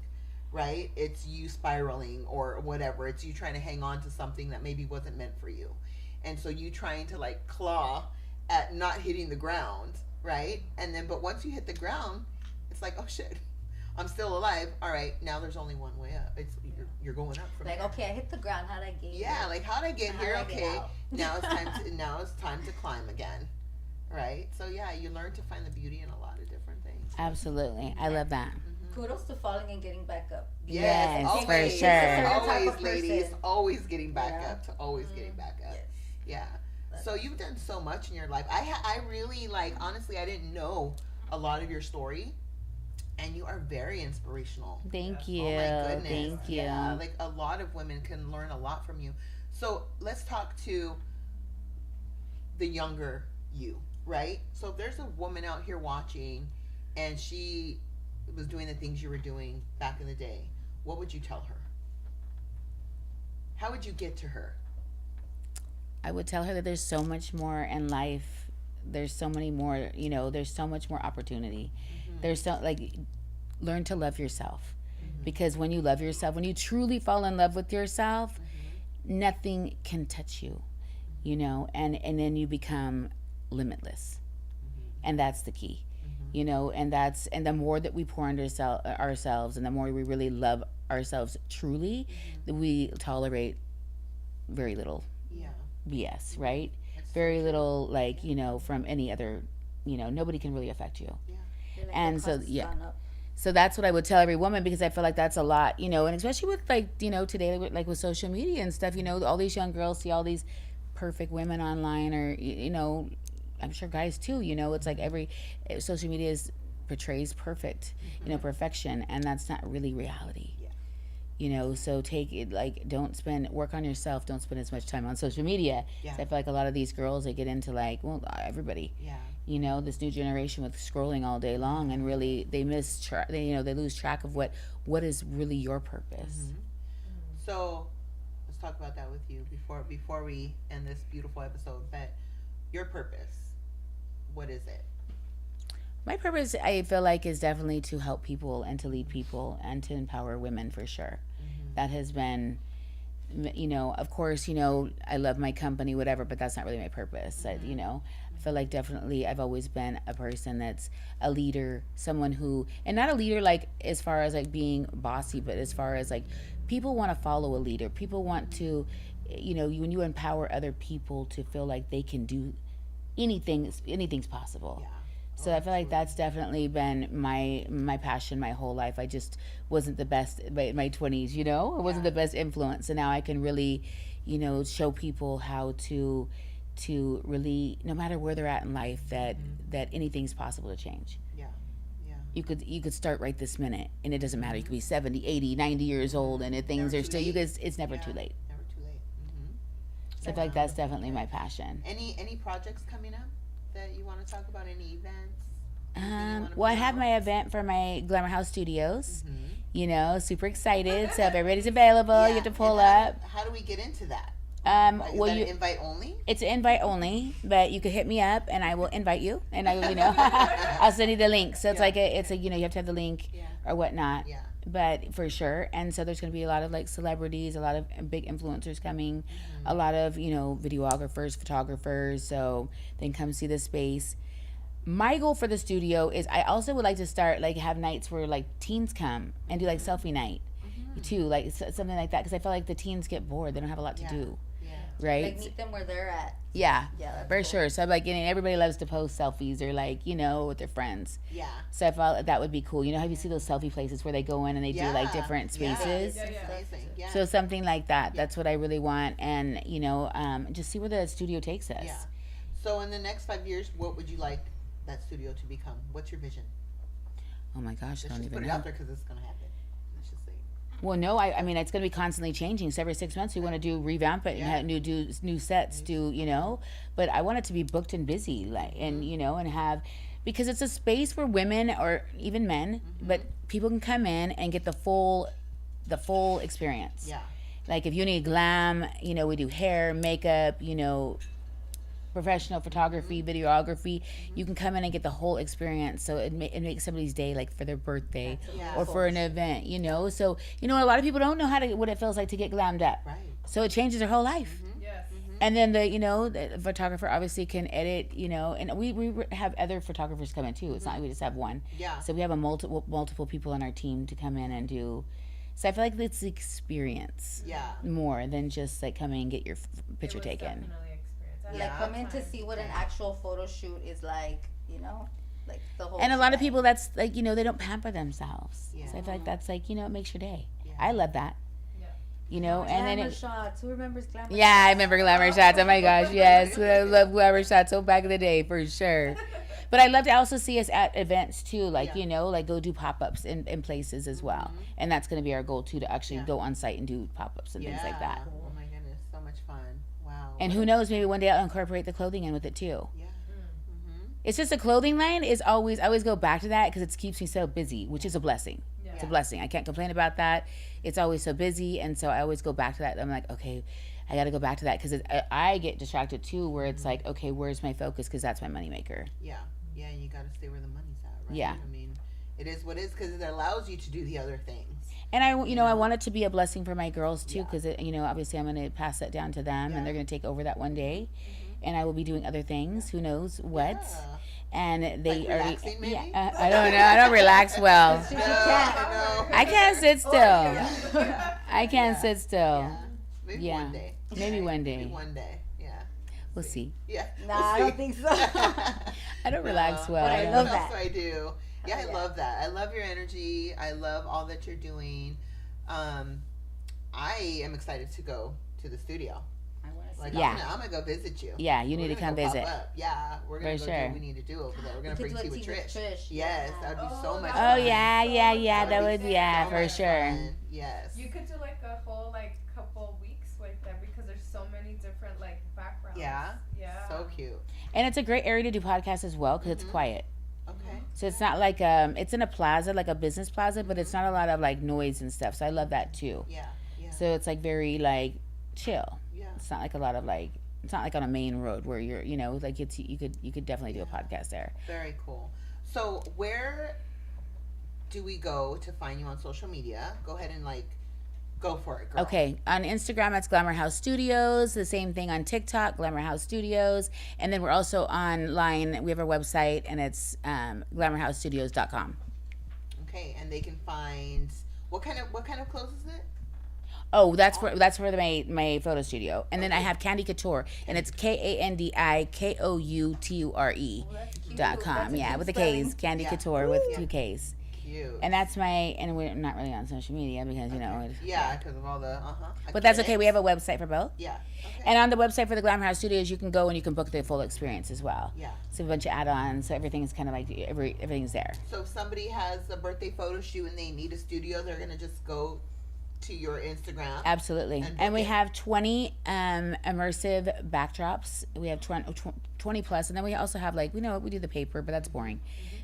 Speaker 1: right? It's you spiraling or whatever. It's you trying to hang on to something that maybe wasn't meant for you, and so you trying to like claw at not hitting the ground, right? And then, but once you hit the ground, it's like, oh shit, I'm still alive. All right, now there's only one way up. It's you're going up from
Speaker 4: Like,
Speaker 1: there.
Speaker 4: okay, I hit the ground. How'd I get
Speaker 1: Yeah,
Speaker 4: here?
Speaker 1: like how'd I get
Speaker 4: How'd
Speaker 1: here?
Speaker 4: I get
Speaker 1: Okay,
Speaker 4: out?
Speaker 1: now it's time to climb again, right? So yeah, you learn to find the beauty in a lot of different things.
Speaker 2: Absolutely. I love that.
Speaker 4: Kudos to falling and getting back up.
Speaker 2: Yes,
Speaker 1: always,
Speaker 2: for sure.
Speaker 4: Stereotype
Speaker 1: always,
Speaker 4: of
Speaker 1: ladies,
Speaker 4: person.
Speaker 1: always getting back
Speaker 4: Yeah.
Speaker 1: up to always getting back up.
Speaker 4: Yes.
Speaker 1: Yeah.
Speaker 4: That's-
Speaker 1: So you've done so much in your life. I really like, honestly, I didn't know a lot of your story, and you are very inspirational.
Speaker 2: Thank you.
Speaker 1: Oh my goodness.
Speaker 2: Thank you.
Speaker 1: Yeah, like a lot of women can learn a lot from you. So let's talk to the younger you, right? So if there's a woman out here watching and she was doing the things you were doing back in the day, what would you tell her? How would you get to her?
Speaker 2: I would tell her that there's so much more in life. There's so many more, there's so much more opportunity. There's so, learn to love yourself. Because when you love yourself, when you truly fall in love with yourself, nothing can touch you, and then you become limitless. And that's the key, and the more that we pour into ourselves and the more we really love ourselves truly, we tolerate very little BS, right? Very little, from any other, nobody can really affect you. And so, so that's what I would tell every woman, because I feel like that's a lot, and especially with today, with social media and stuff, all these young girls see all these perfect women online, or, I'm sure guys too, it's like every social media portrays perfect, perfection, and that's not really reality. So take it, work on yourself. Don't spend as much time on social media. So I feel like a lot of these girls, they get into everybody. This new generation with scrolling all day long, and really they they lose track of what is really your purpose.
Speaker 1: So let's talk about that with you before we end this beautiful episode. But your purpose, what is it?
Speaker 2: My purpose, I feel like, is definitely to help people and to lead people and to empower women, for sure. That has been, of course, I love my company, whatever, but that's not really my purpose. I feel like definitely I've always been a person that's a leader, someone who, and not a leader as far as being bossy, but as far as people want to follow a leader. People want to, when you empower other people to feel like they can do anything's possible. So I feel like that's definitely been my passion my whole life. I just wasn't the best in my 20s, I wasn't the best influence. And now I can really, show people how to really, no matter where they're at in life, that anything's possible to change. You could start right this minute, and it doesn't matter. You could be 70, 80, 90 years old, and if things are still, it's never too late.
Speaker 1: Never too late.
Speaker 2: So I feel like that's definitely my passion.
Speaker 1: Any projects coming up that you want to talk about? Any events?
Speaker 2: Well, I have my event for my Glamour House Studios. Super excited. So if everybody's available, you have to pull up.
Speaker 1: How do we get into that?
Speaker 2: Well,
Speaker 1: is that invite only?
Speaker 2: It's invite only, but you could hit me up and I will invite you, and I will, I'll send you the link. So it's you have to have the link or whatnot. But for sure. And so there's going to be a lot of celebrities, a lot of big influencers coming, a lot of, videographers, photographers. So they can come see the space. My goal for the studio is I also would like to start, have nights where, teens come and do, selfie night, too, something like that. Because I feel like the teens get bored. They don't have a lot to do. Right?
Speaker 4: Meet them where they're at.
Speaker 2: Yeah, for
Speaker 4: cool.
Speaker 2: sure. So I'm everybody loves to post selfies or with their friends. So I felt that would be cool. Have you see those selfie places where they go in and they do different spaces? So something like that. That's what I really want, and just see where the studio takes us.
Speaker 1: So in the next 5 years, what would you like that studio to become? What's your vision?
Speaker 2: Oh my gosh, I don't even know.
Speaker 1: Put it out there because it's gonna happen. Let's just say.
Speaker 2: Well, no, I mean, it's going to be constantly changing. So every 6 months we want to revamp it and have new sets, but I want it to be booked and busy, and have, because it's a space where women or even men, but people can come in and get the full experience. If you need glam, we do hair, makeup, professional photography, videography. You can come in and get the whole experience. So it makes somebody's day, for their birthday or for an event, So, a lot of people don't know what it feels like to get glammed up.
Speaker 1: Right.
Speaker 2: So it changes their whole life. And then the photographer obviously can edit, and we have other photographers come in too. It's not like we just have one. So we have multiple people on our team to come in and do. So I feel like it's the experience more than just coming and get your picture taken.
Speaker 4: Come in to see what an actual photo shoot is like, the whole.
Speaker 2: And a lot of people, that's they don't pamper themselves. So I feel like that's it makes your day. I love that. And then
Speaker 4: glamour shots. Who remembers glamour shots?
Speaker 2: I remember glamour shots. Oh my gosh, yes. I love glamour shots so back in the day, for sure. But I'd love to also see us at events too, go do pop-ups in places as well. And that's going to be our goal too, to actually go on site and do pop-ups and things like that.
Speaker 1: Oh my goodness, so much fun. Wow.
Speaker 2: And who knows, maybe one day I'll incorporate the clothing in with it too. It's just a clothing line is always, I always go back to that because it keeps me so busy, which is a blessing.
Speaker 3: Yeah.
Speaker 2: It's a blessing. I can't complain about that. It's always so busy. And so I always go back to that. I'm like, okay, I got to go back to that because I get distracted too, where it's like, okay, where's my focus? Because that's my moneymaker.
Speaker 1: Yeah. Yeah, and you got to stay where the money's at, right?
Speaker 2: Yeah.
Speaker 1: I mean, it is what it is because it allows you to do the other things.
Speaker 2: And I want it to be a blessing for my girls too,
Speaker 1: Yeah.
Speaker 2: because obviously I'm going to pass that down to them,
Speaker 1: Yeah.
Speaker 2: and they're going to take over that one day, and I will be doing other things. Who knows what?
Speaker 1: Yeah.
Speaker 2: And they
Speaker 1: Like
Speaker 2: already.
Speaker 1: relaxing, maybe?
Speaker 2: Yeah, I don't know. I don't relax well.
Speaker 1: No, I know.
Speaker 2: I can't sit still.
Speaker 3: Yeah.
Speaker 2: I can't sit still.
Speaker 1: Yeah. Maybe
Speaker 2: Yeah.
Speaker 1: one day.
Speaker 2: Maybe one day.
Speaker 1: Maybe one day. Yeah.
Speaker 2: We'll see.
Speaker 1: Yeah.
Speaker 4: Nah,
Speaker 1: we'll
Speaker 4: I
Speaker 1: see.
Speaker 4: don't think so.
Speaker 2: I don't relax well.
Speaker 4: But I
Speaker 2: don't-
Speaker 4: love
Speaker 1: What else
Speaker 4: that.
Speaker 1: do I do? Yeah, I
Speaker 4: Yeah.
Speaker 1: love that. I love your energy. I love all that you're doing. I am excited to go to the studio.
Speaker 4: I want to see.
Speaker 1: Like,
Speaker 2: Yeah.
Speaker 1: I'm gonna go visit you.
Speaker 2: Yeah, you
Speaker 1: We're
Speaker 2: need to
Speaker 1: gonna
Speaker 2: come
Speaker 1: go pop
Speaker 2: visit.
Speaker 1: up. Yeah, we're gonna
Speaker 2: For
Speaker 1: go do
Speaker 2: sure.
Speaker 1: what we need to do over there. We're gonna
Speaker 4: We
Speaker 1: bring
Speaker 4: could
Speaker 1: tea
Speaker 4: do a
Speaker 1: with
Speaker 4: tea with
Speaker 1: Trish.
Speaker 4: Trish.
Speaker 1: Yes,
Speaker 4: Yeah.
Speaker 1: that would be
Speaker 3: Oh,
Speaker 1: so much
Speaker 3: that
Speaker 1: fun.
Speaker 2: Oh yeah, that would
Speaker 1: be
Speaker 2: yeah
Speaker 1: so
Speaker 2: for
Speaker 1: much
Speaker 2: sure.
Speaker 1: fun. Yes.
Speaker 3: You could do like a whole like couple weeks with them because there's so many different like backgrounds.
Speaker 1: Yeah.
Speaker 3: Yeah.
Speaker 1: So cute.
Speaker 2: And it's a great area to do podcasts as well because it's
Speaker 1: Mhm.
Speaker 2: quiet.
Speaker 1: Okay.
Speaker 2: So it's not like it's in a plaza, like a business plaza, but it's not a lot of like noise and stuff. So I love that too.
Speaker 1: Yeah. Yeah.
Speaker 2: So it's like very like chill.
Speaker 1: Yeah.
Speaker 2: It's not like a lot of like, it's not like on a main road where you're, like you could definitely do a podcast there.
Speaker 1: Very cool. So where do we go to find you on social media? Go ahead and go for it, girl.
Speaker 2: Okay, on Instagram it's Glamour House Studios. The same thing on TikTok, Glamour House Studios, and then we're also online. We have our website, and it's glamourhousestudios.com.
Speaker 1: Okay, and they can find what kind of clothes is it?
Speaker 2: Oh, that's for my photo studio, and then I have Candy Couture, and it's KANDIKOUTURE.com.
Speaker 4: That's a
Speaker 2: Yeah,
Speaker 4: cute
Speaker 2: with the
Speaker 4: spelling.
Speaker 2: K's, Candy
Speaker 1: Yeah.
Speaker 2: Couture with
Speaker 1: Yeah.
Speaker 2: 2 K's.
Speaker 1: Cute.
Speaker 2: And that's and we're not really on social media because
Speaker 1: Yeah, because of all the
Speaker 2: But that's okay. We have a website for both.
Speaker 1: Yeah. Okay.
Speaker 2: And on the website for the Glamour House Studios, you can go and you can book the full experience as well.
Speaker 1: Yeah.
Speaker 2: So a bunch of add-ons. So everything's kind of like everything's there.
Speaker 1: So if somebody has a birthday photo shoot and they need a studio, they're gonna just go to your Instagram.
Speaker 2: Absolutely.
Speaker 1: And
Speaker 2: And we
Speaker 1: book it.
Speaker 2: have 20 immersive backdrops. We have 20 plus, and then we also have we do the paper, but that's boring.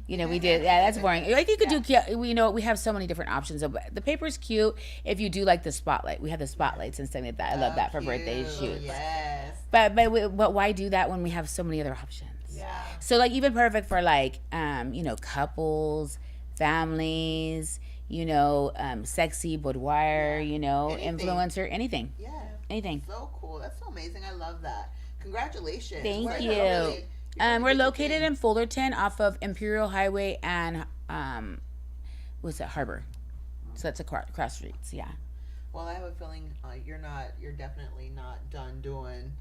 Speaker 2: We did that's boring. Like you could do. We have so many different options. The paper's cute if you do like the spotlight. We have the spotlights and stuff like that. I love that for birthday
Speaker 1: Cute.
Speaker 2: shoots.
Speaker 1: Yes.
Speaker 2: But why do that when we have so many other options?
Speaker 3: Yeah.
Speaker 2: So even perfect for couples, families, sexy boudoir,
Speaker 1: Anything.
Speaker 2: influencer, anything.
Speaker 1: Yeah.
Speaker 2: Anything.
Speaker 1: So cool. That's so amazing. I love that. Congratulations.
Speaker 2: Thank
Speaker 1: What a
Speaker 2: you.
Speaker 1: really- you're really
Speaker 2: We're
Speaker 1: good
Speaker 2: located
Speaker 1: thing.
Speaker 2: in Fullerton off of Imperial Highway and what's that, Harbor. So that's across streets, yeah.
Speaker 1: Well, I have a feeling you're definitely not done doing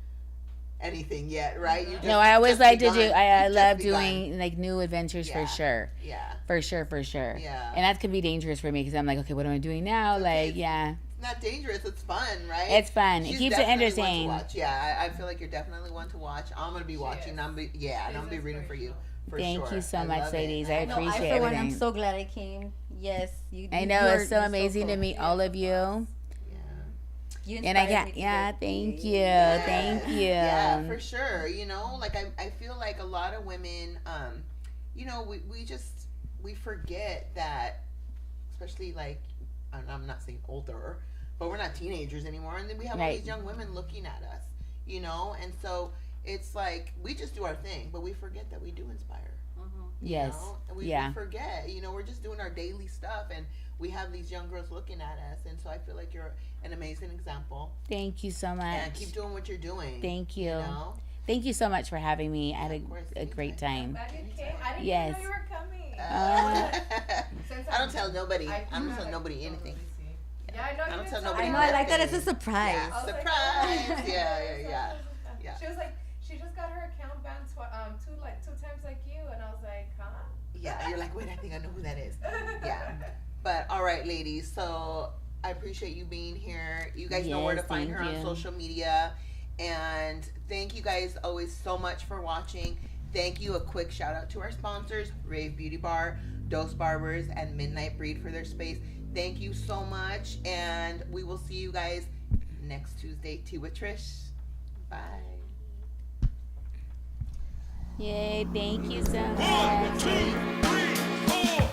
Speaker 1: anything yet, right? You just,
Speaker 2: No, I always
Speaker 1: just
Speaker 2: like to do.
Speaker 1: begun.
Speaker 2: I
Speaker 1: You've
Speaker 2: love
Speaker 1: just begun.
Speaker 2: doing new adventures
Speaker 1: Yeah.
Speaker 2: for sure.
Speaker 1: Yeah.
Speaker 2: For sure.
Speaker 1: Yeah.
Speaker 2: And that could be dangerous for me because I'm like, okay, what am I doing now?
Speaker 1: It's okay.
Speaker 2: Like, yeah,
Speaker 1: It's not dangerous. It's fun, right?
Speaker 2: it's fun. It
Speaker 1: She's
Speaker 2: keeps it
Speaker 1: definitely
Speaker 2: interesting.
Speaker 1: One to watch. Yeah, I feel like you're definitely one to watch. I'm gonna be watching.
Speaker 3: is.
Speaker 1: And I'm gonna be rooting for you. For
Speaker 2: Thank
Speaker 1: sure.
Speaker 2: you so
Speaker 1: I
Speaker 2: much,
Speaker 1: love it.
Speaker 2: ladies. I
Speaker 4: No,
Speaker 2: appreciate
Speaker 4: I for one,
Speaker 2: everything.
Speaker 4: I'm so glad I came. Yes, you.
Speaker 2: I know
Speaker 4: you're-
Speaker 2: it's so
Speaker 4: you're
Speaker 2: amazing to
Speaker 4: cool.
Speaker 2: meet all of you.
Speaker 1: Yeah.
Speaker 4: You
Speaker 2: And I
Speaker 4: inspired
Speaker 2: got
Speaker 4: me to
Speaker 2: yeah,
Speaker 4: do
Speaker 2: thank
Speaker 4: it.
Speaker 2: you,
Speaker 1: Yes.
Speaker 2: thank you.
Speaker 1: Yeah, for sure. I feel like a lot of women, we forget that, especially I'm not saying older, but we're not teenagers anymore, and then we have all
Speaker 2: Right.
Speaker 1: these young women looking at us, and so it's like we just do our thing, but we forget that we do inspire.
Speaker 2: Yes.
Speaker 1: And we
Speaker 2: Yeah.
Speaker 1: forget, we're just doing our daily stuff, and we have these young girls looking at us, and so I feel like you're an amazing example.
Speaker 2: Thank you so
Speaker 1: And
Speaker 2: much.
Speaker 1: keep doing what you're doing.
Speaker 2: Thank you.
Speaker 1: You know?
Speaker 2: Thank you so much for having me. I had
Speaker 1: Of course,
Speaker 2: a great
Speaker 1: anytime.
Speaker 2: time.
Speaker 3: Glad you came. I didn't
Speaker 2: Yes.
Speaker 3: even know you were coming.
Speaker 1: I don't tell nobody. I don't tell nobody anything.
Speaker 3: Yeah, I know.
Speaker 1: I
Speaker 3: you
Speaker 1: don't
Speaker 3: didn't
Speaker 1: tell
Speaker 3: tell
Speaker 1: nobody
Speaker 4: I
Speaker 3: me.
Speaker 4: know. I like that. It's a
Speaker 1: Yeah.
Speaker 4: surprise.
Speaker 1: Yeah.
Speaker 3: I was like,
Speaker 1: Surprise.
Speaker 3: oh.
Speaker 1: Yeah. Yeah.
Speaker 3: She was like, she just got her account banned two times like you, and I was like, huh?
Speaker 1: Yeah, you're like, wait, I think I know who that is. Yeah. But all right, ladies. So I appreciate you being here. You guys know where to
Speaker 2: Yes,
Speaker 1: find
Speaker 2: thank
Speaker 1: her on
Speaker 2: you.
Speaker 1: social media. And thank you guys always so much for watching. Thank you. A quick shout out to our sponsors, Rave Beauty Bar, Dose Barbers, and Midnight Breed for their space. Thank you so much. And we will see you guys next Tuesday. Tea with Trish. Bye.
Speaker 2: Yay, thank you so much.
Speaker 5: 1, 2, 3, 4.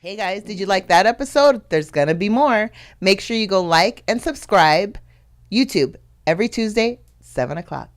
Speaker 1: Hey guys, did you like that episode? There's gonna be more. Make sure you go like and subscribe. YouTube every Tuesday, 7 o'clock.